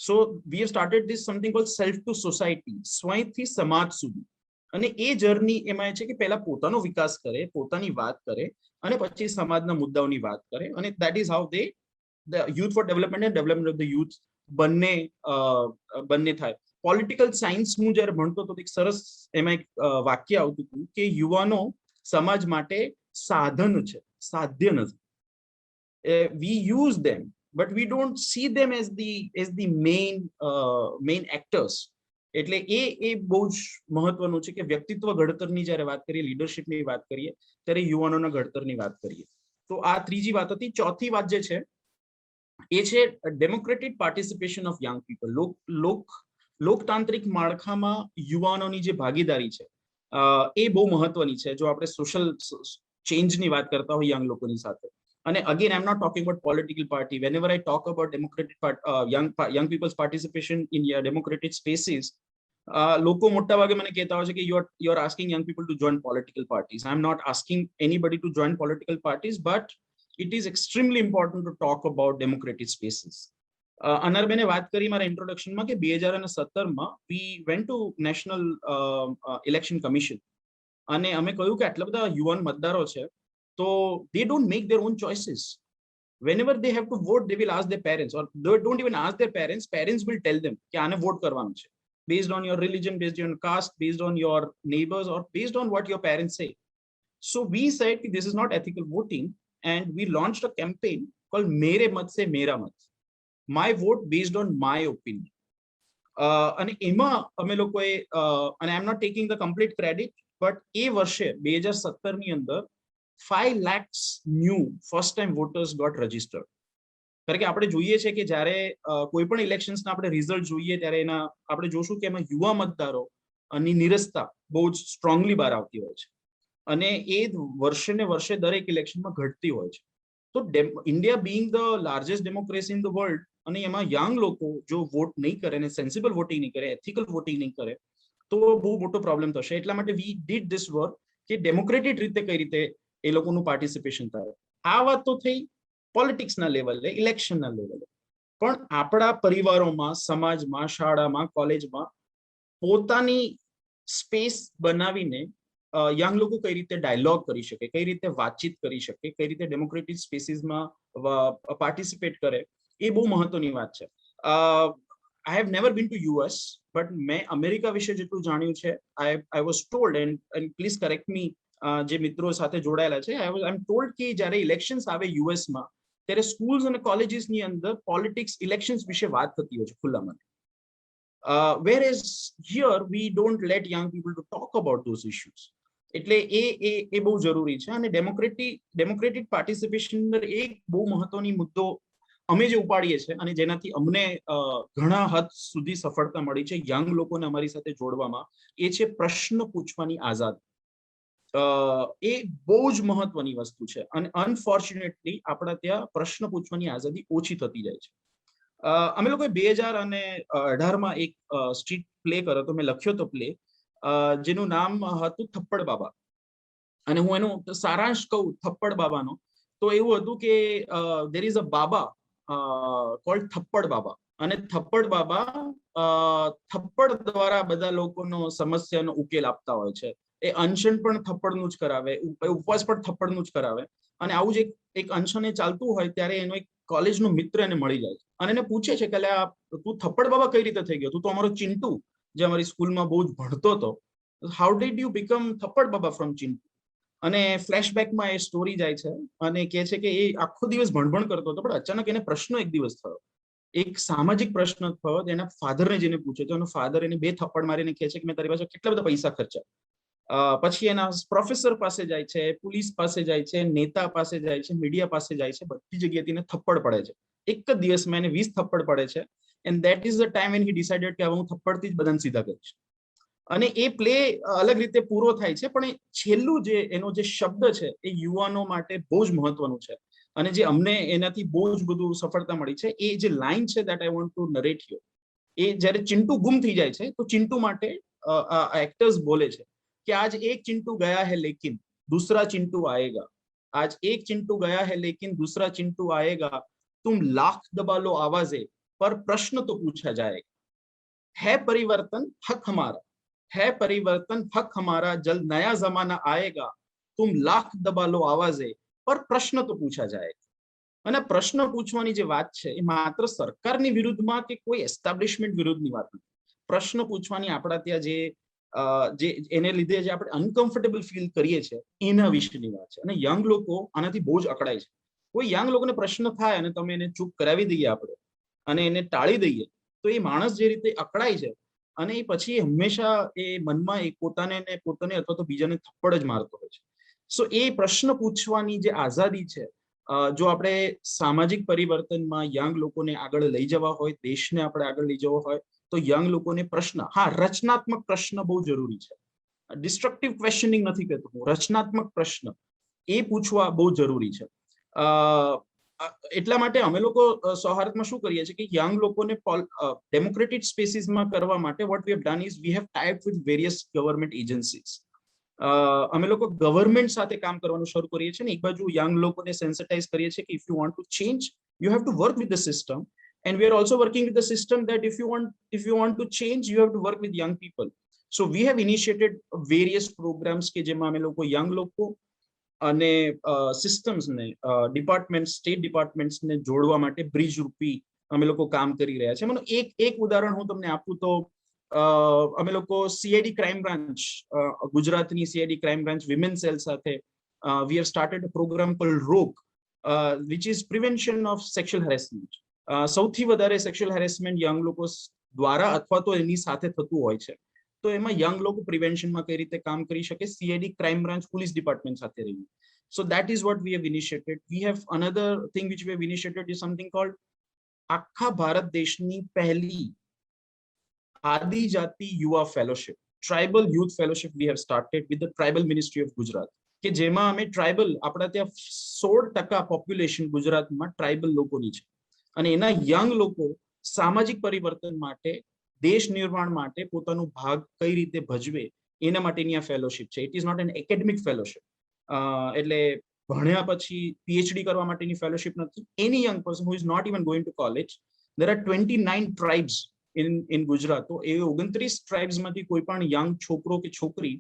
So we have started this something called self to society, સ્વયંથી સમાજ સુધી. અને એ જર્ની એમાં છે કે પહેલા પોતાનો વિકાસ કરે, પોતાની વાત કરે અને પછી સમાજના મુદ્દાઓની વાત કરે. અને that is how they the youth for development and development of the youth બંને થાય. પોલિટિકલ સાયન્સ હું જ્યારે ભણતો તો એક સરસ એમાં એક વાક્ય આવતું હતું કે યુવાનો સમાજ માટે સાધન છે, સાધ્ય નથી. We use them, but we don't see them as the main actors. એટલે એ બહુ જ મહત્વનું છે કે વ્યક્તિત્વ ઘડતરની જ્યારે વાત કરીએ, લીડરશિપની વાત કરીએ ત્યારે યુવાનોના ઘડતરની વાત કરીએ. તો આ ત્રીજી વાત હતી. ચોથી વાત જે છે એ છે democratic participation of young people. લોકતાંત્રિક માળખામાં યુવાનોની જે ભાગીદારી છે એ બહુ મહત્વની છે જો આપણે સોશિયલ ચેન્જની વાત કરતા હોય યંગ લોકોની સાથે. અને again I am not talking about political party. Whenever I talk about democratic young people's participation in democratic spaces, લોકો મોટા ભાગે મને કહેતા હોય છે કે you are asking young people to join political parties. I am not asking anybody to join political parties, but it is extremely important to talk about democratic spaces. અનરબેને વાત કરી મારા ઇન્ટ્રોડક્શનમાં કે 2017માં we went to national election commission અને અમે કહ્યું કે આટલા બધા યુવાન મતદારો છે તો they don't make their own choices. Whenever they have to vote, they will ask their parents, or they don't even ask their parents. Parents will tell them કે આને વોટ કરવાનું છે based on your religion, based on caste, based on your neighbors, or based on what your parents say. So we said this is not ethical voting, and we launched a campaign called Mere Mat Se Mera Mat, my vote based on my opinion. અને એમાં અમે લોકોએ, અને I am not taking the complete credit, but એ વર્ષે 2017ની અંદર 5 lakhs new first time voters got registered. કારણ કે આપણે જોઈએ છે કે જ્યારે કોઈ પણ ઇલેક્શન્સના આપણે રિઝલ્ટ જોઈએ ત્યારે એના આપણે જોશું કે એમાં યુવા મતદારોની નિરસતા બહુ જ સ્ટ્રોંગલી બહાર આવતી હોય છે અને એ વર્ષે ને વર્ષે દરેક ઇલેક્શનમાં ઘટતી હોય છે. તો India being the largest democracy in the world, અને એમાં યંગ લોકો જો વોટ નહીં કરે અને સેન્સિબલ વોટિંગ નહીં કરે, એથિકલ વોટિંગ નહીં કરે તો બહુ મોટો પ્રોબ્લેમ થશે. એટલા માટે વી ડીડ ધીસ વર્ક કે ડેમોક્રેટિક રીતે કઈ રીતે એ લોકોનું પાર્ટિસિપેશન થાય. આ વાત તો થઈ પોલિટિક્સના લેવલે, ઇલેક્શનના લેવલે, પણ આપણા પરિવારોમાં, સમાજમાં, શાળામાં, કોલેજમાં પોતાની સ્પેસ બનાવીને યંગ લોકો કઈ રીતે ડાયલોગ કરી શકે, કઈ રીતે વાતચીત કરી શકે, કઈ રીતે ડેમોક્રેટિક સ્પેસીસમાં પાર્ટિસિપેટ કરે, એ બહુ મહત્વની વાત છે. I have never bin two US, but મેં અમેરિકા વિશે જેટલું જાણ્યું છે, I was told, and please correct મી, જે મિત્રો સાથે જોડાયેલા છે, આઈ એમ ટોલ્ડ કે જ્યારે ઇલેક્શન્સ આવે યુએસમાં ત્યારે સ્કૂલ્સ અને કોલેજીસની અંદર પોલિટિક્સ, ઇલેક્શન્સ વિશે વાત થતી હોય છે ખુલ્લામાં. Whereas here we don't let young people to talk about those issues. એટલે એ બહુ જરૂરી છે. અને ડેમોક્રેટિક પાર્ટિસિપેશન એક બહુ મહત્વની મુદ્દો અમે જે ઉપાડીએ છીએ અને જેનાથી અમને ઘણા હદ સુધી સફળતા મળી છે યંગ લોકોને અમારી સાથે જોડવામાં, એ છે પ્રશ્ન પૂછવાની આઝાદી. એ બહુ જ મહત્વની વસ્તુ છે અને અનફોર્ચ્યુનેટલી આપણા ત્યાં પ્રશ્ન પૂછવાની આઝાદી ઓછી થતી જાય છે. અમે લોકોએ 2018માં એક સ્ટ્રીટ પ્લે કર્યો હતો, મેં લખ્યો હતો પ્લે, જેનું નામ હતું થપ્પડ બાબા. અને હું એનો સારાંશ કહું થપ્પડ બાબાનો તો એવું હતું કે there is a Baba called થપ્પડ બાબા, અને થપ્પડ બાબા થપ્પડ દ્વારા બધા લોકોનો સમસ્યાનો ઉકેલ આપતા હોય છે. એ અનશન પણ થપ્પડનું જ કરાવે, ઉપવાસ પણ થપ્પડનું જ કરાવે. અને આવું જ એક અનશન ચાલતું હોય ત્યારે એનો એક કોલેજનો મિત્ર એને મળી જાય છે અને એને પૂછે છે કે તું થપ્પડ બાબા કઈ રીતે થઈ ગયો, તું તો અમારો ચિંટુ જે અમારી સ્કૂલમાં બહુ જ ભણતો હતો, how did you become Thappad Baba from Chintu. અને ફ્લેશબેકમાં એ સ્ટોરી જાય છે અને કહે છે કે એ આખો દિવસ ભણભણ કરતો હતો, પણ અચાનક એને પ્રશ્ન એક દિવસ થયો, એક સામાજિક પ્રશ્ન થયો. એના ફાધરને જેને પૂછે તો એનો ફાધર એને 2 થપ્પડ મારીને કહે છે કે મેં તારી પાસે કેટલા બધા પૈસા ખર્ચ્યા. પછી એના પ્રોફેસર પાસે જાય છે, પોલીસ પાસે જાય છે, નેતા પાસે જાય છે, મીડિયા પાસે જાય છે, બધી જગ્યાએથી એને થપ્પડ પડે છે. એક જ દિવસમાં એને 20 થપ્પડ પડે છે. And that is the time when he decided કે હવે હું થપ્પડથી જ બધાને સીધા કરીશ. અને એ પ્લે અલગ રીતે પૂરો થાય છે, પણ એ છેલ્લું જે એનો જે શબ્દ છે એ યુવાનો માટે બહુ જ મહત્વનું છે અને જે અમને એનાથી બહુ જ બધું સફળતા મળી છે. એ જે લાઈન છે that I want to narrate here, એ જ્યારે ચિંટુ ગુમ થઈ જાય છે તો ચિંટુ માટે એક્ટર્સ બોલે છે कि आज एक चिंटू गया है लेकिन दूसरा चिंटू आएगा, आज एक चिंटू गया है लेकिन दूसरा चिंटू आएगा, तुम लाख दबा लो आवाजें पर प्रश्न तो पूछा जाएगा, है परिवर्तन हक हमारा, है परिवर्तन हक हमारा, जल्द नया जमाना आएगा, तुम लाख दबा लो आवाजें पर प्रश्न तो पूछा जाएगा. અને પ્રશ્ન પૂછવાની જે વાત છે એ માત્ર સરકારની વિરુદ્ધમાં કે કોઈ એસ્ટાબ્લિશમેન્ટ વિરુદ્ધની વાત નથી. પ્રશ્ન પૂછવાની આપણા ત્યાં જે એને લીધે જે આપણે અનકમ્ફર્ટેબલ ફીલ કરીએ છીએ એના વિશેની વાત છે. અને યંગ લોકો આનાથી બહુ જ અકળાય છે. કોઈ યંગ લોકોને પ્રશ્ન થાય અને તમે એને ચૂપ કરાવી દઈએ આપણે અને એને ટાળી દઈએ તો એ માણસ જે રીતે અકળાય છે અને એ પછી હંમેશા એ મનમાં એ પોતાને અથવા તો બીજાને થપ્પડ જ મારતો હોય છે. સો એ પ્રશ્ન પૂછવાની જે આઝાદી છે જો આપણે સામાજિક પરિવર્તનમાં યંગ લોકોને આગળ લઈ જવા હોય, દેશને આપણે આગળ લઈ જવો હોય, તો યંગ લોકોને પ્રશ્ન, હા, રચનાત્મક પ્રશ્ન બહુ જરૂરી છે. ડિસ્ટ્રક્ટિવ ક્વેશ્ચનિંગ નથી કહેતો હું, રચનાત્મક પ્રશ્ન એ પૂછવા બહુ જરૂરી છે. એટલા માટે અમે લોકો સૌહાર્દમાં શું કરીએ છીએ કે યંગ લોકોને ડેમોક્રેટિક સ્પેસીસમાં કરવા માટે what we have done is we have tied with various government agencies. અમે લોકો ગવર્મેન્ટ સાથે કામ કરવાનું શરૂ કરીએ છીએ ને એક બાજુ યંગ લોકોને સેન્સિટાઇઝ કરીએ છીએ કે if you want to change you have to work with the system, and we are also working with the system that if you want to change you have to work with young people. So we have initiated various programs કે જેમાં અમે લોકો young લોકો અને systems ને department, state departments ને જોડવા માટે બ્રિજ રૂપી અમે લોકો કામ કરી રહ્યા છે. મને એક ઉદાહરણ હું તમને આપું તો અમે લોકો સીઆઈડી ક્રાઇમ બ્રાન્ચ, ગુજરાતની CID crime branch women cell સાથે we have started a program called ROGUE, which is prevention of sexual harassment. સૌથી વધારે સેક્સ્યુઅલ હેરેસમેન્ટ યંગ લોકો દ્વારા અથવા તો એની સાથે થતું હોય છે, તો એમાં યંગ લોકો પ્રિવેન્શનમાં કઈ રીતે કામ કરી શકે, CID crime branch police department સાથે રહીને. So that is what we have initiated. We have another thing which we have initiated is something called આખા ભારત દેશની પહેલી આદિજાતિ યુવા fellowship, tribal youth fellowship we have started with the tribal ministry of Gujarat, કે જેમાં અમે tribal, આપણા ત્યાં 16% પોપ્યુલેશન ગુજરાતમાં ટ્રાઇબલ લોકોની છે અને એના યંગ લોકો સામાજિક પરિવર્તન માટે, દેશ નિર્માણ માટે પોતાનો ભાગ કઈ રીતે ભજવે એના માટેની આ ફેલોશિપ છે. It is not an academic fellowship, એટલે ભણ્યા પછી પીએચડી કરવા માટેની ફેલોશિપ નથી. Any young person who is not even going to college, there are 29 tribes in Gujarat. તો એ 29 ટ્રાઇબ્સ માંથી કોઈ પણ યંગ છોકરો કે છોકરી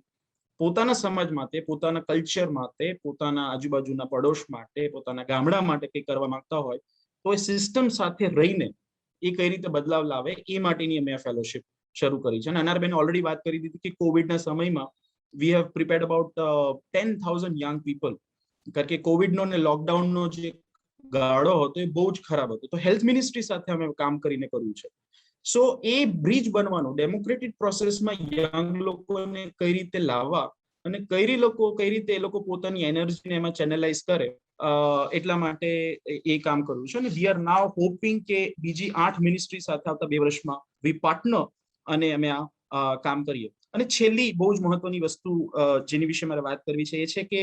પોતાના સમાજ માટે, પોતાના કલ્ચર માટે, પોતાના આજુબાજુના પડોશ માટે, પોતાના ગામડા માટે કંઈ કરવા માંગતા હોય તો એ સિસ્ટમ સાથે રહીને એ કઈ રીતે બદલાવ લાવે એ માટેની અમે આ ફેલોશિપ શરૂ કરી છે. અને અનારબેન ઓલરેડી વાત કરી દીધી કે કોવિડના સમયમાં we have prepared about 10,000 young people, કારણ કે કોવિડનો ને લોકડાઉનનો જે ગાળો હતો એ બહુ જ ખરાબ હતો, તો હેલ્થ મિનિસ્ટ્રી સાથે અમે કામ કરીને કર્યું છે. સો એ બ્રિજ બનવાનો ડેમોક્રેટિક પ્રોસેસમાં યંગ લોકોને કઈ રીતે લાવવા અને કઈ રીતે એ લોકો પોતાની એનર્જીને એમાં ચેનલાઇઝ કરે, એટલા માટે એ કામ કરવું છે. અને વી આર નાવ હોપિંગ કે બીજી 8 મિનિસ્ટ્રી સાથે આવતા 2 વર્ષમાં વી પાર્ટનર અને અમે આ કામ કરીએ. અને છેલ્લી બહુ જ મહત્વની વસ્તુ જેની વિશે મારે વાત કરવી છે એ છે કે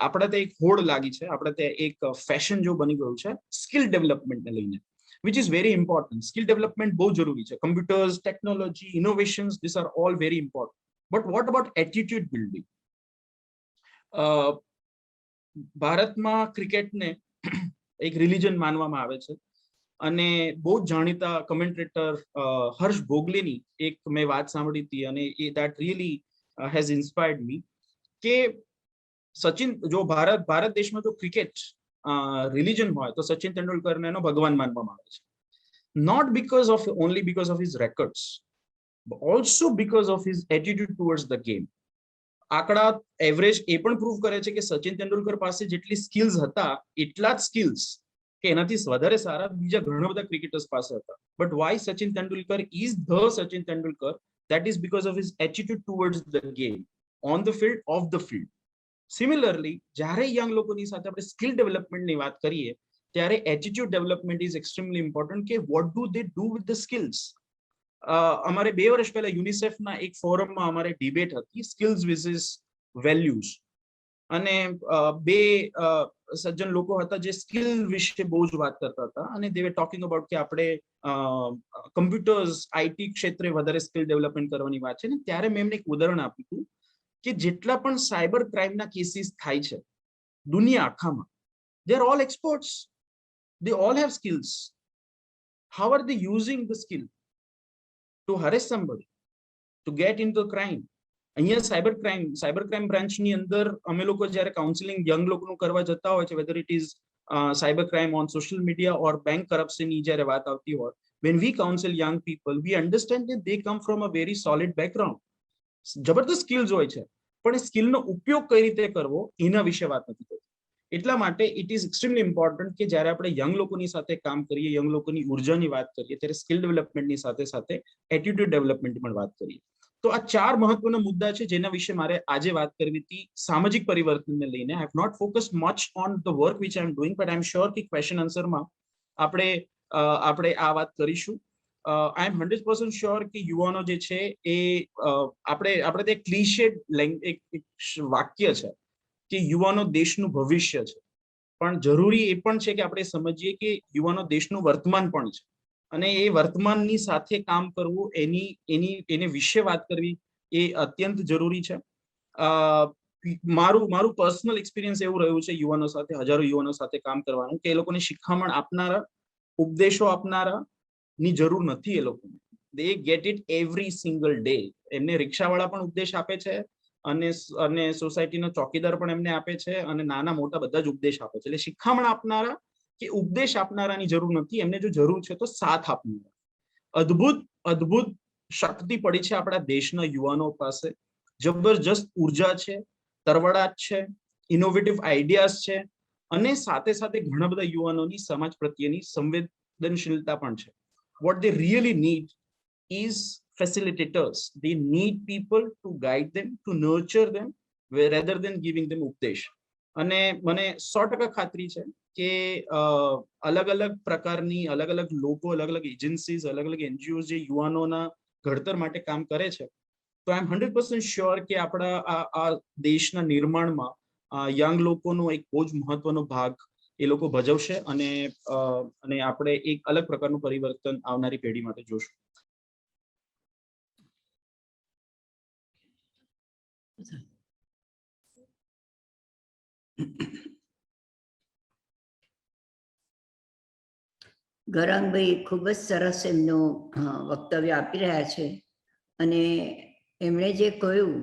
આપણા ત્યાં એક હોડ લાગી છે, આપણા ત્યાં એક ફેશન જો બની ગયું છે સ્કિલ ડેવલપમેન્ટને લઈને, which is very important. Skill development બહુ જરૂરી છે. Computers, technology, innovations, these are all very important. But what about attitude building? ભારતમાં ક્રિકેટને એક રિલિજન માનવામાં આવે છે અને બહુ જ જાણીતા કમેન્ટેટર હર્ષ ભોગલેની એક મેં વાત સાંભળી હતી અને એ that really has inspired me કે સચિન, જો ભારત દેશમાં જો ક્રિકેટ રિલિજન હોય તો સચિન તેંડુલકરને એનો ભગવાન માનવામાં આવે છે. Not only because of his records, but also because of his attitude towards the game. આંકડા એવરેજ એ પણ પ્રૂવ કરે છે કે સચિન તેંડુલકર પાસે જેટલી સ્કિલ્સ હતા એટલા જ સ્કિલ્સ કે એનાથી વધારે સારા બીજા ઘણા બધા ક્રિકેટર્સ પાસે હતા. But Y Sachin Tendulkar is the Sachin Tendulkar? That is because of his attitude towards the game, on the field, off the field. Similarly, જ્યારે યંગ લોકોની સાથે આપણે સ્કિલ ડેવલપમેન્ટની વાત કરીએ ત્યારે attitude development is extremely important કે what do they do with the skills. અમારે 2 વર્ષ પહેલા યુનિસેફના એક ફોરમમાં અમારે ડિબેટ હતી, સ્કિલ્સ વિઝિસ વેલ્યુઝ, અને 2 સજ્જન લોકો હતા જે સ્કિલ વિશે બહુ જ વાત કરતા હતા અને દે વર ટોકિંગ અબાઉટ કે આપણે કમ્પ્યુટર્સ, આઈટી ક્ષેત્રે વધારે સ્કિલ ડેવલપમેન્ટ કરવાની વાત છે. ને ત્યારે મેં એમને એક ઉદાહરણ આપ્યું હતું કે જેટલા પણ સાયબર ક્રાઇમના કેસીસ થાય છે દુનિયા આખામાં, they are all experts, they all have skills. How are they using the skill to harass somebody, to get into crime? અહીંયા સાયબર ક્રાઇમ બ્રાન્ચની અંદર અમે લોકો જ્યારે કાઉન્સિલિંગ યંગ લોકોનું કરવા જતા હોય છે, whether it is cyber crime on social media or bank corruption ની જ્યારે વાત આવતી હોય, when we counsel young people we understand that they come from a very solid background, જબરદસ્ત સ્કિલ્સ હોય છે, પણ એ સ્કિલનો ઉપયોગ કઈ રીતે કરવો એના વિશે વાત નથી કરતી. એટલા માટે ઇટ ઇઝ એક્સ્ટ્રીમલી ઇમ્પોર્ટન્ટ કે જ્યારે આપણે યંગ લોકોની સાથે કામ કરીએ, યંગ લોકોની ઉર્જાની વાત કરીએ, ત્યારે સ્કિલ ડેવલપમેન્ટની સાથે સાથે એટીટ્યુડ ડેવલપમેન્ટની પણ વાત કરીએ. તો આ 4 મહત્વના મુદ્દા છે જેના વિશે મારે આજે વાત કરવી હતી સામાજિક પરિવર્તનને લઈને. I have not focused much on the work which I am doing, but I am sure કે ક્વેશ્ચન આન્સરમાં આપણે આ વાત કરીશું. આઈ એમ 100% શ્યોર કે યુવાનો જે છે એ આપણે તે ક્લીશેડ એક વાક્ય છે કે યુવાનો દેશનું ભવિષ્ય છે, પણ જરૂરી એ પણ છે કે આપણે સમજીએ કે યુવાનો દેશનું વર્તમાન પણ છે અને એ વર્તમાનની સાથે કામ કરવું, એને વિશે વાત કરવી એ અત્યંત જરૂરી છે. મારું પર્સનલ એક્સપિરિયન્સ એવું રહ્યું છે યુવાનો સાથે, હજારો યુવાનો સાથે કામ કરવાનું, કે એ લોકોને શિખામણ આપનારા, ઉપદેશો આપનારા ની જરૂર નથી. એ લોકોને દે get it every single day. એમને રિક્ષાવાળા પણ ઉપદેશ આપે છે અને સોસાયટીનો ચોકીદાર પણ એમને આપે છે અને નાના મોટા બધા જ ઉપદેશ આપે છે. એટલે શિખામણ આપનારા કે ઉપદેશ આપનારાની જરૂર નથી, એમને જો જરૂર છે તો સાથ આપનારા. અદ્ભુત શક્તિ પડી છે આપણા દેશના યુવાનો પાસે. જબરજસ્ત ઉર્જા છે, તરવડાટ છે, ઇનોવેટિવ આઈડિયાઝ છે અને સાથે સાથે ઘણા બધા યુવાનોની સમાજ પ્રત્યેની સંવેદનશીલતા પણ છે. what they really need is facilitators. They need people to guide them, to nurture them, rather than giving them ઉપદેશ. અને મને 100% ખાતરી છે કે અલગ અલગ પ્રકારની અલગ અલગ લોકો, અલગ અલગ એજન્સીઝ, અલગ અલગ એનજીઓ જે યુવાનોના ઘડતર માટે કામ કરે છે, તો આઈ એમ 100% શ્યોર કે આપણા આ દેશના નિર્માણમાં યંગ લોકોનો એક બહુ જ મહત્વનો ભાગ એ લોકો ભજવશે અને આપણે એક અલગ પ્રકારનું પરિવર્તન આવનારી પેઢી માટે જોશું. ગૌરાંગભાઈ ખૂબ જ સરસ એમનું વક્તવ્ય આપી રહ્યા છે અને એમણે જે કહ્યું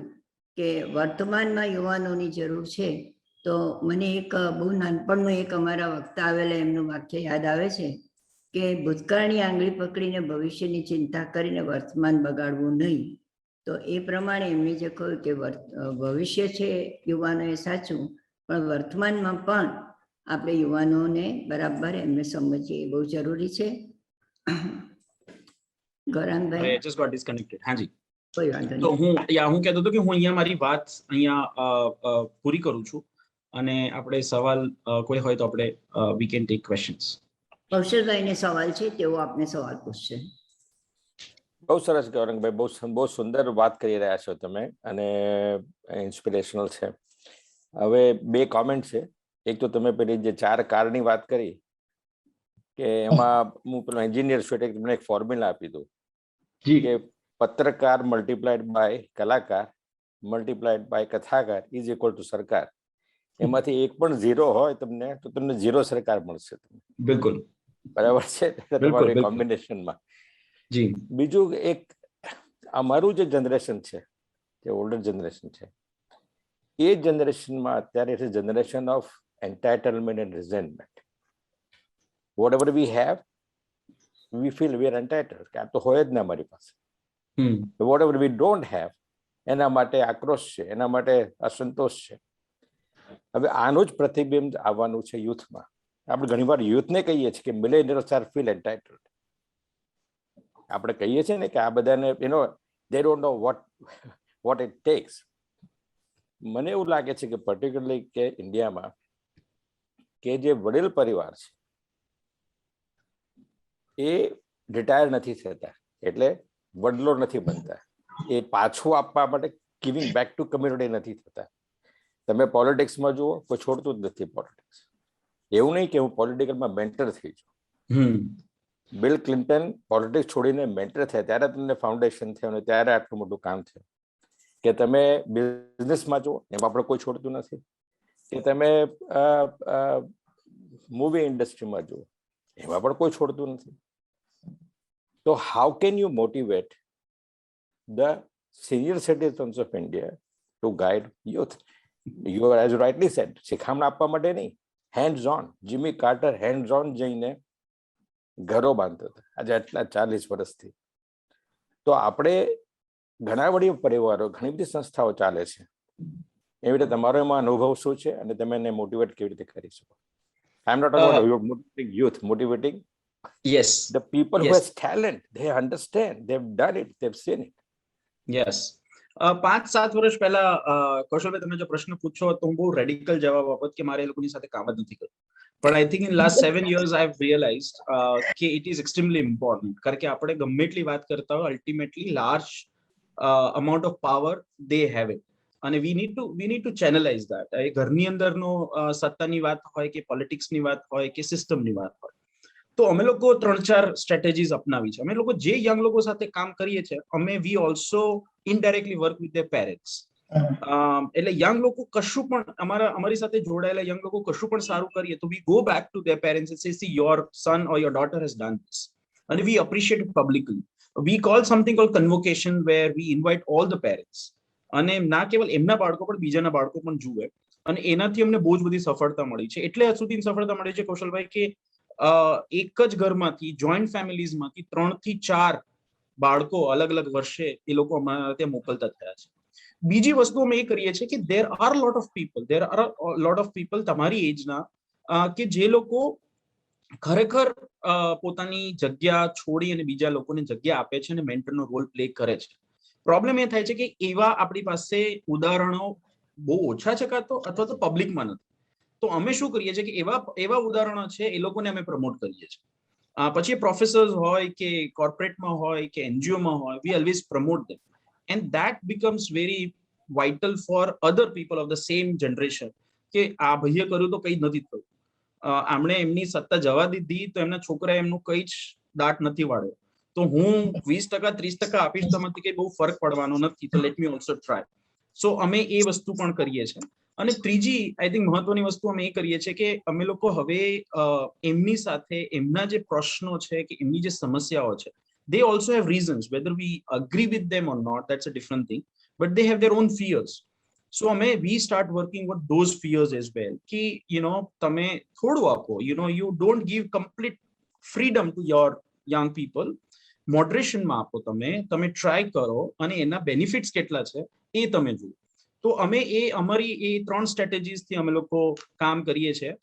કે વર્તમાનમાં યુવાનોની જરૂર છે, તો મને એક બહુ નાનપણનું એક અમારા વક્તા આવેલા એમનું વાક્ય યાદ આવે છે કે ભૂતકાળની આંગળી પકડીને ભવિષ્યની ચિંતા કરીને વર્તમાન બગાડવું નહીં. તો એ પ્રમાણે એમણે જે કહ્યું કે ભવિષ્ય છે યુવાનો એ સાચું, પણ વર્તમાનમાં પણ આપણે યુવાનોને બરાબર એમને સમજીએ, બહુ જરૂરી છે. Gaurangbhai, I just got disconnected. હાજી, કોઈ વાંધો તો નહીં. હું કહેતો હતો કે હું અહીંયા મારી વાત અહીંયા પૂરી કરું છું અને આપણે સવાલ કોઈ હોય તો આપણે we can take questions. કૌશલભાઈને સવાલ છે, તેઓ આપને સવાલ પૂછશે. બહુ સરસ ગૌરંગભાઈ, બહુ સુંદર વાત કરી રહ્યા છો તમે અને ઇન્સ્પિરેશનલ છે. હવે 2 કોમેન્ટ છે. એક તો તમે પેલી જે 4 કારની વાત કરી કે એમાં હું પેલો એન્જિનિયર છું એટલે તમને એક ફોર્મ્યુલા આપી દઉં કે પત્રકાર મલ્ટીપ્લાઇડ બાય કલાકાર મલ્ટીપ્લાઇડ બાય કથાકાર ઇઝ ઇક્વલ ટુ સરકાર. એમાંથી એક પણ 0 હોય તમને તો તમને 0 સરકાર મળશે. બિલકુલ બરાબર છે તમારું કોમ્બિનેશનમાં. જી, બીજું એક અમારું જે જનરેશન છે, જે ઓલ્ડર જનરેશન છે, એ જનરેશનમાં અત્યારે છે generation of entitlement and resentment. Whatever we have, we feel we are entitled. કે આ તો હોય જ ના અમારી પાસે. Whatever we don't have, એના માટે આક્રોશ છે, એના માટે અસંતોષ છે. હવે આનું જ પ્રતિબિંબ આવવાનું છે યુથમાં. આપણે ઘણીવાર યુથને કહીએ છીએ કે millennials are feel entitled. આપણે કહીએ છીએ ને કે આ બધાને they don't know what it takes. મને એવું લાગે છે કે પર્ટિક્યુલરલી કે ઇન્ડિયામાં કે જે વડીલ પરિવાર છે એ રિટાયર નથી થતા, એટલે વડલો નથી બનતા, એ પાછું આપવા માટે ગિવિંગ બેક ટુ કમ્યુનિટી નથી થતા. તમે પોલિટિક્સમાં જુઓ, કોઈ છોડતું જ નથી પોલિટિક્સ. એવું નહીં કે હું પોલિટિકલમાં મેન્ટર થઈ જાઉં. બિલ ક્લિન્ટન પોલિટિક્સ છોડીને મેન્ટર થયા ત્યારે તમને ફાઉન્ડેશન થયું અને ત્યારે આટલું મોટું કામ થયું. કે તમે બિઝનેસમાં જુઓ, એમાં આપણે કોઈ છોડતું નથી. કે તમે મૂવી ઇન્ડસ્ટ્રીમાં જુઓ, એમાં પણ કોઈ છોડતું નથી. તો how can you motivate the senior citizens of India to guide youth? You are as rightly said, શિખામણ આપવા માટે નહીં, hands on. Jimmy Carter hands on જઈને ઘરો બાંધતા હતા આજે આટલા 40 વર્ષથી. તો આપણે ઘણા બધી પરિવારો, ઘણી બધી સંસ્થાઓ ચાલે છે. એવી રીતે તમારો એમાં અનુભવ શું છે અને તમે એને મોટિવેટ કેવી રીતે કરી શકો? I am not about motivating youth, motivating yes, the people who has talent. They understand, they've done it, they've seen it. Yes 5-7 વર્ષ પહેલા કૌશલભાઈ તમે જો પ્રશ્ન પૂછો તો હું બહુ રેડિકલ જવાબ આપત કે મારે એ લોકોની સાથે કામ જ નથી કરવું, પણ I think in last 7 years I have realized કે it is extremely important, કારણ કે આપણે ગમે એટલી વાત કરતા હોય ultimately large amount of power they have it, અને we need to channelize that. એ ઘરની અંદરનો સત્તાની વાત હોય કે પોલિટિક્સની વાત હોય કે સિસ્ટમની વાત હોય, તો અમે લોકો 3-4 સ્ટ્રેટેજીસ અપનાવી છે. અમે લોકો જે યંગ લોકો સાથે કામ કરીએ છીએ, અમે we also indirectly work with their parents. એટલે યંગ લોકો કશું પણ અમારી સાથે જોડાયેલા યંગ લોકો કશું પણ સારું કરીએ તો we go back to their parents and say see your son or your daughter has done this, અને we appreciate it publicly. We call something called convocation where we invite all the parents, અને ના કેવલ એમના બાળકો પણ બીજાના બાળકો પણ જુએ, અને એનાથી અમને બહુ જ બધી સફળતા મળી છે. એટલે હજુ સુધી સફળતા મળી છે કૌશલભાઈ કે એક જ ઘરમાંથી જોઈન્ટ ફેમિલીઝમાંથી 3 થી 4 બાળકો અલગ અલગ વર્ષે એ લોકો અમારા ત્યાં મોકલતા થયા છે. બીજી વસ્તુ અમે એ કરીએ છીએ કે there are a lot of people તમારી એજના કે જે લોકો ખરેખર પોતાની જગ્યા છોડી અને બીજા લોકોને જગ્યા આપે છે અને મેન્ટરનો રોલ પ્લે કરે છે. પ્રોબ્લેમ એ થાય છે કે એવા આપણી પાસે ઉદાહરણો બહુ ઓછા છે કાં તો અથવા તો પબ્લિકમાં નથી. તો અમે શું કરીએ છીએ કે એવા ઉદાહરણો છે એ લોકોને અમે પ્રમોટ કરીએ છીએ. પછી પ્રોફેસર્સ હોય કે કોર્પોરેટમાં હોય કે એનજીઓમાં હોય, we always promote them, and that becomes very vital for other people of the same generation કે આ ભાઈએ કર્યું તો કંઈ જ નથી થયું, આમણે એમની સત્તા જવા દીધી તો એમના છોકરાએ એમનું કંઈ જ દાટ નથી વાળ્યો, તો હું 20%-30% આપીશ તો એમાંથી કંઈ બહુ ફરક પડવાનો નથી, તો લેટ મી ઓલ્સો ટ્રાય. સો અમે એ વસ્તુ પણ કરીએ છીએ. અને ત્રીજી આઈ થિંક મહત્વની વસ્તુ અમે એ કરીએ છીએ કે અમે લોકો હવે એમની સાથે એમના જે પ્રશ્નો છે કે એમની જે સમસ્યાઓ છે, they also have reasons, whether we agree with them or not, that's a different thing, but they have their own fears. So we start working with those fears as well ki તમે થોડું આપો, you don't give complete freedom to your young people, moderation માં આપો, તમે try કરો અને એના benefits કેટલા છે એ તમે જુઓ. તો અમે અમારી એ 3 સ્ટ્રેટેજીસ થી અમે લોકો કામ કરીએ છીએ.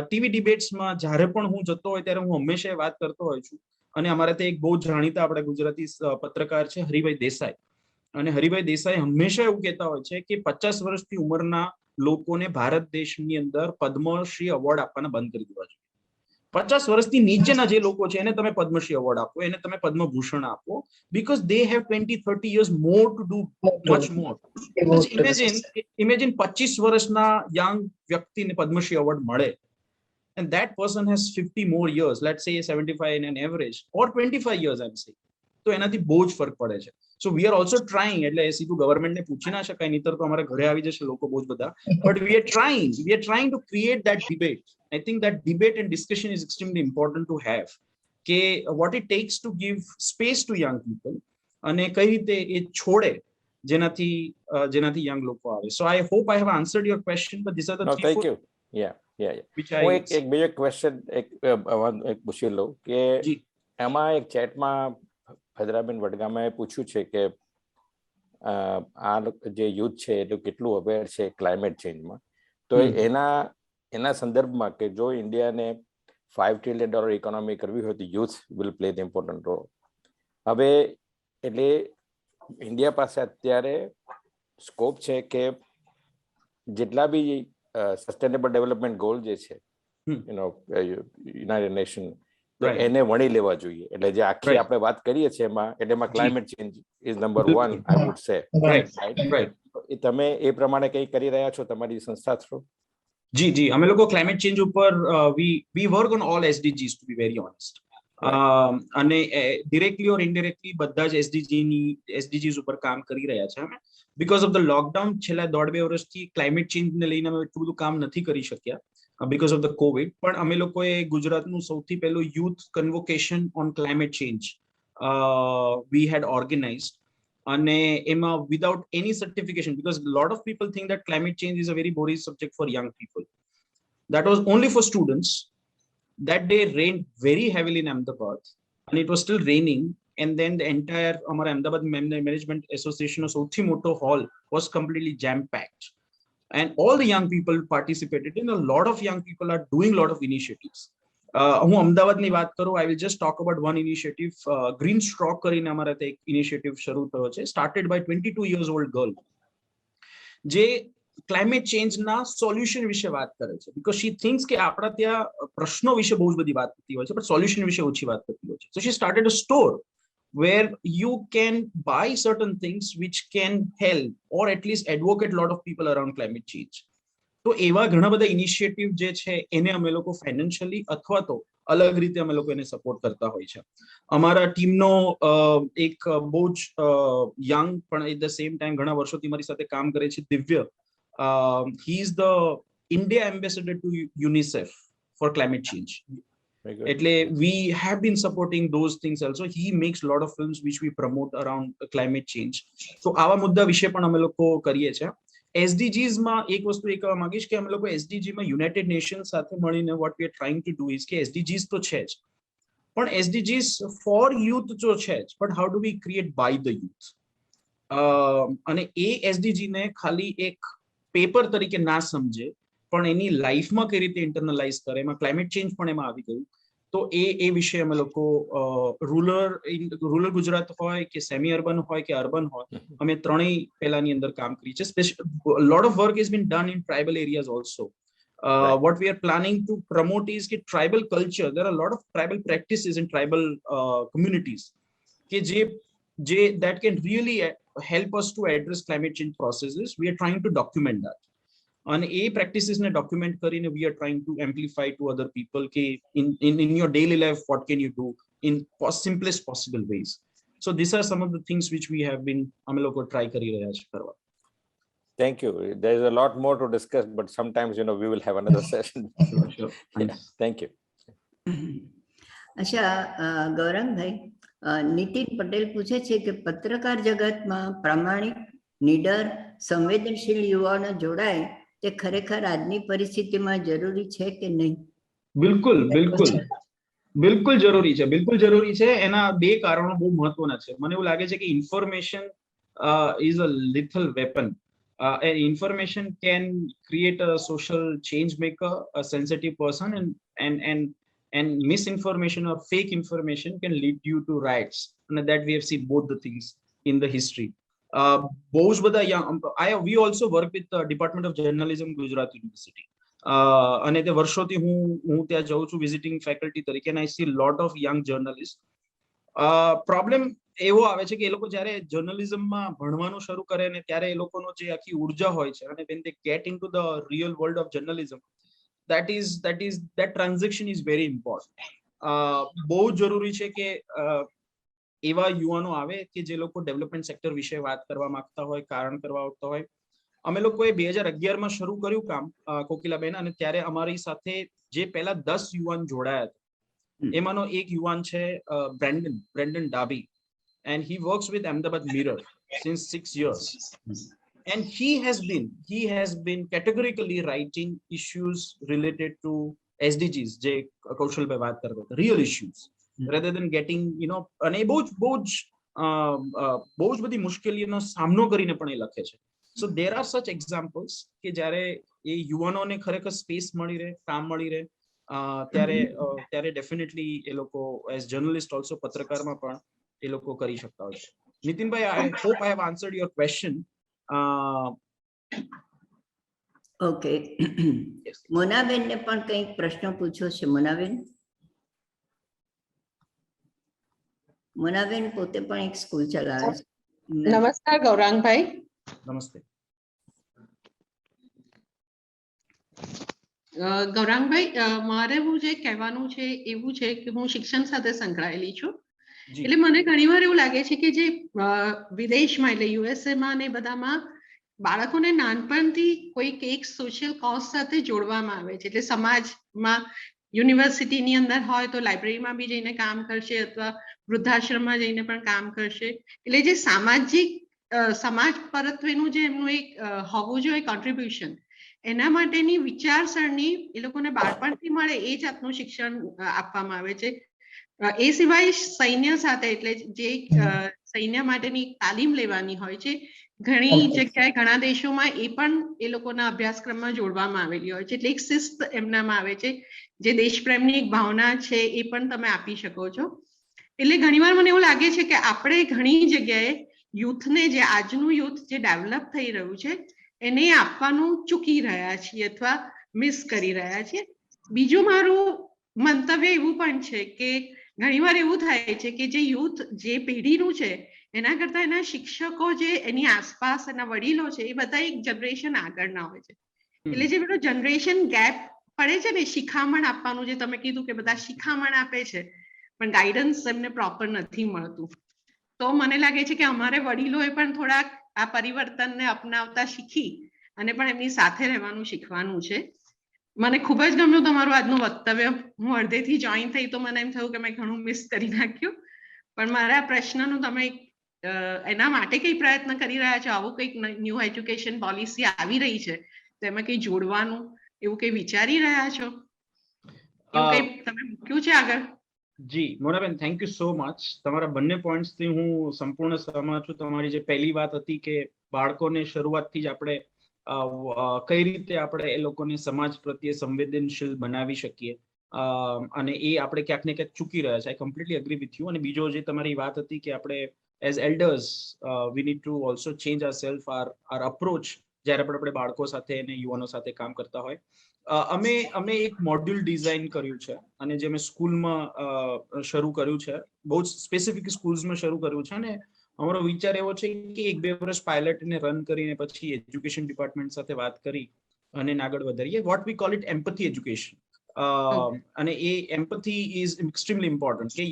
ટીવી ડિબેટ્સમાં જ્યારે પણ હું જતો હોય ત્યારે હું હંમેશા વાત કરતો હોય છું, અને અમારે ત્યાં એક બહુ જાણીતા આપણા ગુજરાતી પત્રકાર છે હરિભાઈ દેસાઈ, અને હરિભાઈ દેસાઈ હંમેશા એવું કહેતા હોય છે કે 50 વર્ષથી ઉંમરના લોકોને ભારત દેશની અંદર પદ્મશ્રી એવોર્ડ આપવાના બંધ કરી દેવા જોઈએ. 50 વર્ષથી નીચેના જે લોકો છે એને તમે પદ્મશ્રી એવોર્ડ આપો, એને તમે પદ્મભૂષણ આપો, because they have 20-30 years more to do much more. Imagine 25 વર્ષના યંગ વ્યક્તિને પદ્મશ્રી એવોર્ડ મળે, and that person has 50 more years, let's say 75 in an average, or 25 years I'm saying, તો એનાથી બહુ જ ફરક પડે છે. સો વી આર ઓલ્સો ટ્રાઇંગ, એટલે સીધું ગવર્મેન્ટને પૂછી ના શકાય, નહીતર તો અમારા ઘરે આવી જશે લોકો બહુ જ બધા, but we are trying to create that debate. I think that debate and discussion is extremely important to have, કે what it takes to give space to young people, અને કઈ રીતે એ છોડે જેનાથી young લોકો આવે. So I hope I have answered your question, but these are the three. Thank you. Yeah. હું એક બીજો ક્વેશ્ચન એક પૂછી લઉં કે એમાં એક ચેટમાં ભદ્રાબેન વડગામાએ પૂછ્યું છે કે આ જે યુથ છે એ કેટલું અવેર છે ક્લાઇમેટ ચેન્જમાં, તો એના સંદર્ભમાં કે જો ઇન્ડિયાને $5 trillion ઇકોનોમી કરવી હોય તો youth will play the important role. હવે એટલે ઇન્ડિયા પાસે અત્યારે સ્કોપ છે કે જેટલા બી સસ્ટેનેબલ ડેવલપમેન્ટ ગોલ જે છે યુનાઇટેડ નેશન, તો એને વણી લેવા જોઈએ. એટલે જે આખી આપણે વાત કરીએ છીએ એમાં climate change is number 1 I would say. તમે એ પ્રમાણે કંઈ કરી રહ્યા છો તમારી સંસ્થા થ્રુ? જી અમે લોકો ક્લાઇમેટ ચેન્જ ઉપર we work on all SDGs to be very honest, અને ડિરેક્ટલી ઓર ઇનડિરેક્ટલી બધા જ SDGs ઉપર કામ કરી રહ્યા છે અમે. બીકોઝ ઓફ ધ લોકડાઉન છેલ્લા 1.5-2 વર્ષથી ક્લાઇમેટ ચેન્જને લઈને અમે એટલું બધું કામ નથી કરી શક્યા બીકોઝ ઓફ ધ કોવિડ, પણ અમે લોકોએ ગુજરાતનું સૌથી પહેલું youth convocation on climate change we had organised, અને એમાં without any certification, because lot of people think that climate change is a very boring subject for young people. That was only for students. That day rained very heavily in Ahmedabad, and it was still raining, and then the entire our Ahmedabad Management Association Southi Moto Hall was completely jam packed, and all the young people participated, and a lot of young people are doing a lot of initiatives. હું અમદાવાદની વાત કરું, I will just talk about one initiative. Green stroke કરીને અમારા ત્યાં એક initiative શરૂ થયો છે, started by 22 years old girl, જે ક્લાઇમેટ ચેન્જના સોલ્યુશન વિશે વાત કરે છે. બીકોઝ શી થિંક્સ કે આપણા ત્યાં પ્રશ્નો વિશે બહુ જ બધી વાત થતી હોય છે, પણ સોલ્યુશન વિશે ઓછી વાત થતી હોય છે. So she started a store where you can buy certain things which can help or at least advocate a lot of people around climate change. તો એવા ઘણા બધા ઇનિશિયેટિવ જે છે એને અમે લોકો ફાઇનાન્શિયલી અથવા તો અલગ રીતે અમે લોકો એને સપોર્ટ કરતા હોય છે. અમારા ટીમનો એક બહુ જ યંગ પણ એટ ધ સેમ ટાઈમ ઘણા વર્ષોથી મારી સાથે કામ કરે છે, Divya. He is the India ambassador to UNICEF for climate change. એટલે we have been supporting those things also. He makes a lot of films which we promote around climate change. So આવા મુદ્દા વિશે પણ અમે લોકો કરીએ છીએ. SDGs માં એક વસ્તુ એ કહેવા માંગીશ કે અમે લોકો SDG માં યુનાઇટેડ નેશન્સ સાથે મળીને what we are trying to do is કે SDGs તો છે જ, પણ SDGs for youth તો છે જ, but how do we create by the youth? અને એ SDG ને ખાલી એક પેપર તરીકે ના સમજે, પણ એની લાઈફમાં કઈ રીતે ઇન્ટરનલાઇઝ કરે, એમાં ક્લાઇમેટ ચેન્જ પણ એમાં આવી ગયું. તો એ વિશે અમે લોકો રૂરલ ગુજરાત હોય કે સેમી અર્બન હોય કે અર્બન હોય, અમે ત્રણેય પહેલાની અંદર કામ કરી છે. Lot of work is bin done in tribal areas also. What we are planning to promote is કે tribal culture. There are a lot of tribal practices in tribal communities કે જે that can really help us to address climate change processes. We are trying to document that. અને એ પ્રેક્ટિસીસને document કરીને we are trying to amplify to other people કે in your daily life what can you do in simplest possible ways. So these are some of the things which we have been અમે લોકો try કરી રહ્યા છે કરવા. Thank you. There is a lot more to discuss, but sometimes we will have another session. Sure. Yeah, thank you. अच्छा, ગૌરંગ ભાઈ, નીતિન પટેલ પૂછે છે કે પત્રકાર જગતમાં પ્રામાણિક, નિડર, સંવેદનશીલ યુવાનો જોડાય તે ખરેખર આજની પરિસ્થિતિમાં જરૂરી છે કે નહીં? બિલકુલ બિલકુલ બિલકુલ જરૂરી છે, બિલકુલ જરૂરી છે. એના બે કારણો બહુ મહત્વના છે. મને એવું લાગે છે કે information is a lethal weapon. Information can create a social change maker, a sensitive person, and misinformation or fake information can lead you to riots. And that we have seen both the things in the history. We also work with the Department of Journalism, Gujarat University. અને તે વર્ષોથી હું ત્યાં જાઉં છું visiting faculty તરીકે, and I see a lot of young journalists. Problem એવો આવે છે કે એ લોકો જ્યારે જર્નલિઝમમાં ભણવાનું શરૂ કરે ને ત્યારે એ લોકોનો જે આખી ઉર્જા હોય છે, અને when they get into the real world of journalism, that transition is very important. બહુ જરૂરી છે કે એવા યુવાનો આવે કે જે લોકો ડેવલપમેન્ટ સેક્ટર વિશે વાત કરવા માંગતા હોય, કારણ કરવા માંગતા હોય. અમે લોકોએ 2011 માં શરૂ કર્યું કામ કોકિલાબેન, અને ત્યારે અમારી સાથે જે પહેલા 10 યુવાન જોડાયા હતા, એમાંનો એક યુવાન છે બ્રેન્ડન ડાબી, and he works with Ahmedabad Mirror since 6 years, and he has been categorically writing issues related to SDGs, જે કૌશલભાઈ વાત કરતા હતા, real issues, rather than getting અને બહુ જ બધી મુશ્કેલીઓનો સામનો કરીને પણ એ લખે છે. So there are such examples કે જ્યારે એ યુવાનોને ખરેખર સ્પેસ મળી રહે, કામ મળી રહે, ત્યારે ડેફિનેટલી એ લોકો એઝ જર્નલિસ્ટ ઓલ્સો પત્રકારમાં પણ એ લોકો કરી શકતા હોય છે. Nitinbhai, I hope I have answered your question. Okay, મોનાબેનને પણ કંઈક પ્રશ્ન પૂછ્યો છે. મોનાબેન પોતે પણ એક સ્કૂલ ચલાવે છે. નમસ્કાર ગૌરાંગભાઈ. નમસ્તે. ગૌરાંગભાઈ, મારે હું જે કહેવાનું છે એવું છે કે હું શિક્ષણ સાથે સંકળાયેલી છું. એટલે મને ઘણીવાર એવું લાગે છે કે જે વિદેશમાં એટલે USA માં ને બધામાં બાળકોને નાનપણથી કોઈક એક સોશિયલ કોઝ સાથે જોડવામાં આવે છે. એટલે સમાજમાં યુનિવર્સિટીની અંદર હોય તો લાઇબ્રેરીમાં બી જઈને કામ કરશે, અથવા વૃદ્ધાશ્રમમાં જઈને પણ કામ કરશે. એટલે જે સમાજ પરત્વેનું જે એમનું એક હોવું જોઈએ કોન્ટ્રીબ્યુશન, એના માટેની વિચારસરણી એ લોકોને બાળપણથી મળે એ જાતનું શિક્ષણ આપવામાં આવે છે. એ સિવાય સૈન્ય સાથે, એટલે જે સૈન્ય માટેની તાલીમ લેવાની હોય છે, ઘણી જગ્યાએ ઘણા દેશોમાં એ પણ એ લોકોના અભ્યાસક્રમમાં જોડવામાં આવેલી હોય છે, એટલે એક શિસ્ત એમનામાં આવે છે, જે દેશપ્રેમની એક ભાવના છે એ પણ તમે આપી શકો છો. એટલે ઘણીવાર મને એવું લાગે છે કે આપણે ઘણી જગ્યાએ યુથને, જે આજનું યુથ જે ડેવલપ થઈ રહ્યું છે એને આપવાનું ચૂકી રહ્યા છીએ અથવા મિસ કરી રહ્યા છીએ. બીજું મારું મંતવ્ય એવું પણ છે કે ઘણીવાર એવું થાય છે કે જે યુથ, જે પેઢીનું છે એના કરતા એના શિક્ષકો, જે એની આસપાસ એના વડીલો છે, એ બધા એક જનરેશન આગળના હોય છે. એટલે જે બધો જનરેશન ગેપ પડે છે ને, શિખામણ આપવાનું, જે તમે કીધું કે બધા શિખામણ આપે છે પણ ગાઈડન્સ એમને પ્રોપર નથી મળતું. તો મને લાગે છે કે અમારે વડીલોએ પણ થોડાક આ પરિવર્તનને અપનાવતા શીખી અને પણ એમની સાથે રહેવાનું શીખવાનું છે. મને ખૂબ જ ગમ્યું તમારું આજનું વક્તવ્ય. હું અડધેથી જોઈન થઈ તો મને એમ થયું કે મેં ઘણું મિસ કરી નાખ્યું, પણ મારા પ્રશ્નનું તમે એના માટે કઈ પ્રયત્ન કરી રહ્યા છો? આવું કંઈક ન્યૂ એજ્યુકેશન પોલિસી આવી રહી છે તો એમાં કંઈ જોડવાનું એવું કંઈ વિચારી રહ્યા છો? એવું કંઈ તમે મૂક્યું છે આગળ? જી Monaben, thank you so much. તમારા બંને પોઈન્ટ્સથી હું સંપૂર્ણ સહમત છું. તમારી જે પહેલી વાત હતી કે બાળકોને શરૂઆતથી જ આપણે કઈ રીતે આપણે એ લોકોને સમાજ પ્રત્યે સંવેદનશીલ બનાવી શકીએ, અને એ આપણે ક્યાંક ને ક્યાંક ચૂકી રહ્યા છે. I completely agree with you. અને બીજો જે તમારી વાત હતી કે આપણે as elders we need to also change our self, our approach, જ્યારે પણ આપણે બાળકો સાથે અને યુવાનો સાથે કામ કરતા હોય. અમે એક મોડ્યુલ ડિઝાઇન કર્યું છે અને જે મેં સ્કૂલમાં શરૂ કર્યું છે, બહુ જ સ્પેસિફિક સ્કૂલ્સમાં શરૂ કર્યું છે. અને અમારો વિચાર એવો છે કે 1-2 વર્ષ પાયલટને રન કરીને પછી એજ્યુકેશન ડિપાર્ટમેન્ટ સાથે વાત કરી અને આગળ વધારીએ. What we call it empathy education. અને એ એમ્પથી ઇઝ એક્સ્ટ્રીમલી ઇમ્પોર્ટન્ટ કે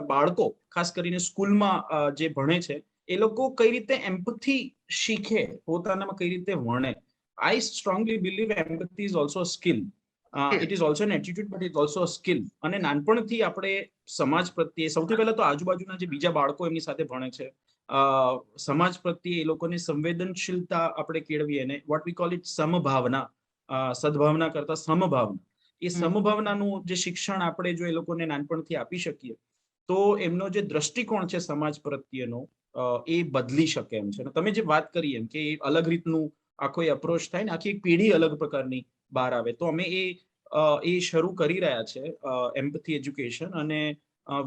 બાળકો ખાસ કરીને સ્કૂલમાં જે ભણે છે એ લોકો કઈ રીતે એમ્પથી શીખે, પોતાનામાં કઈ રીતે વણે. I strongly believe empathy is also a skill. It is also an attitude, but it's also a skill. અને નાનપણથી આપણે સમાજ પ્રત્યે, સૌથી પહેલા તો આજુબાજુના જે બીજા બાળકો એમની સાથે ભણે છે, સમાજ પ્રત્યે એ લોકોની સંવેદનશીલતા આપણે કેળવીએ ને વોટ વી કોલ ઇટ સમભાવના, સદભાવના કરતા સમભાવના. એ સમભાવનાનું જે શિક્ષણ આપણે જો એ લોકોને નાનપણથી આપી શકીએ તો એમનો જે દ્રષ્ટિકોણ છે સમાજ પ્રત્યેનો એ બદલી શકે એમ છે. તમે જે વાત કરી એમ કે અલગ રીતનું આખો અપ્રોચ થાય ને, આખી એક પેઢી અલગ પ્રકારની બહાર આવે, તો અમે એ શરૂ કરી રહ્યા છે એમ્પથી એજ્યુકેશન. અને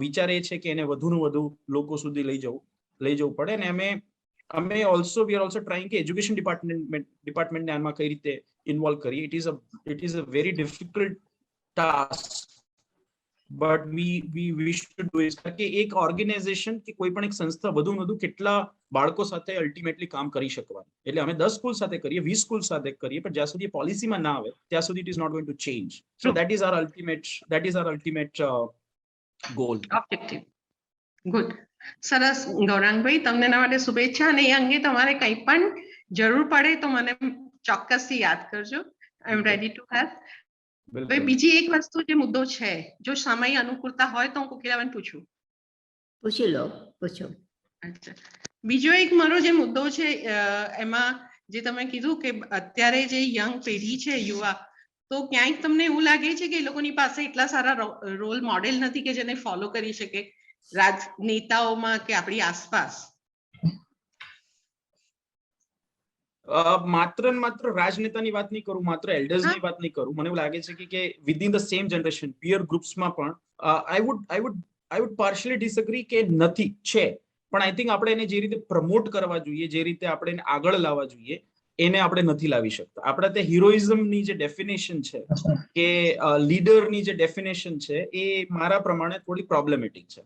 વિચાર એ છે કે એને વધુ ને વધુ લોકો સુધી લઈ જવું પડે. અને અમે also we are also trying કે એજ્યુકેશન ડિપાર્ટમેન્ટને આમાં કઈ રીતે ઇન્વોલ્વ કરીએ. It is a very difficult task, but we wish to do it. કે એક ઓર્ગેનાઇઝેશન કે કોઈ પણ એક સંસ્થા વધુ વધુ કેટલા બાળકો સાથે અલ્ટિમેટલી કામ કરી શકવાનું. એટલે અમે 10 સ્કૂલ સાથે કરીએ, 20 સ્કૂલ સાથે કરીએ, પણ જ્યાં સુધી પોલિસીમાં ના આવે ત્યાં સુધી it is not going to change. So that is our ultimate goal, objective. Good, સરસ. ગૌરાંગભાઈ, તમને એના માટે શુભેચ્છા. અને એ અંગે તમારે કંઈ પણ જરૂર પડે તો મને ચોક્કસથી યાદ કરજો. આઈ એમ રેડી ટુ હેલ્પ. હવે બીજી એક વસ્તુ, જે મુદ્દો છે, જો સમય અનુકૂળતા હોય તો હું કોકિલાબેન પૂછું? પૂછી લો, પૂછો. અચ્છા, બીજો એક મારો જે મુદ્દો છે એમાં જે તમે કીધું કે અત્યારે જે યંગ પેઢી છે, યુવા, તો ક્યાંક તમને એવું લાગે છે કે એ લોકોની પાસે એટલા સારા રોલ મોડેલ નથી કે જેને ફોલો કરી શકે રાજનેતાઓમાં કે આપણી આસપાસ? માત્ર ને માત્ર રાજનેતાની વાત નહીં કરું, માત્ર એલ્ડર્સની વાત નહીં કરું. મને એવું લાગે છે કે વિધિન ધ સેમ જનરેશન, પિયર ગ્રુપ્સમાં પણ આઈ વુડ પાર્શિયલી ડિસએગ્રી કે નથી, છે. પણ આઈ થિંક આપણે એને જે રીતે પ્રમોટ કરવા જોઈએ, જે રીતે આપણે એને આગળ લાવવા જોઈએ, એને આપણે નથી લાવી શકતા. આપણે ત્યાં હિરોઇઝમની જે ડેફિનેશન છે કે લીડરની જે ડેફિનેશન છે એ મારા પ્રમાણે થોડી પ્રોબ્લેમેટિક છે.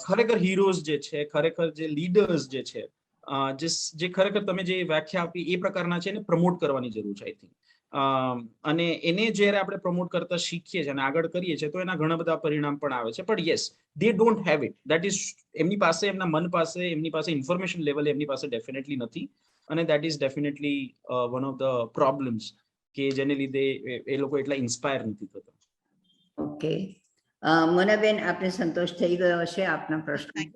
ખરેખર હીરોઝ જે છે, ખરેખર જે લીડર્સ જે છે, જે ખરેખર તમે જે વ્યાખ્યા આપી એ પ્રકારના છે, એને પ્રમોટ કરવાની જરૂર છે આઈ થિંક. અને એને જ્યારે આપણે પ્રમોટ કરતા શીખીએ છીએ અને આગળ કરીએ છીએ તો એના ઘણા બધા પરિણામ પણ આવે છે. પણ yes, they don't have it. That is, એમની પાસે, એમના મન પાસે, એમની પાસે ઇન્ફોર્મેશન લેવલ એમની પાસે ડેફિનેટલી નથી. અને that is definitely one of the problems કે જેને લીધે એ લોકો એટલા ઇન્સ્પાયર નથી થતા. ઓકે, મનાબેન, આપને સંતોષ થઈ ગયો હશે આપના પ્રશ્ન?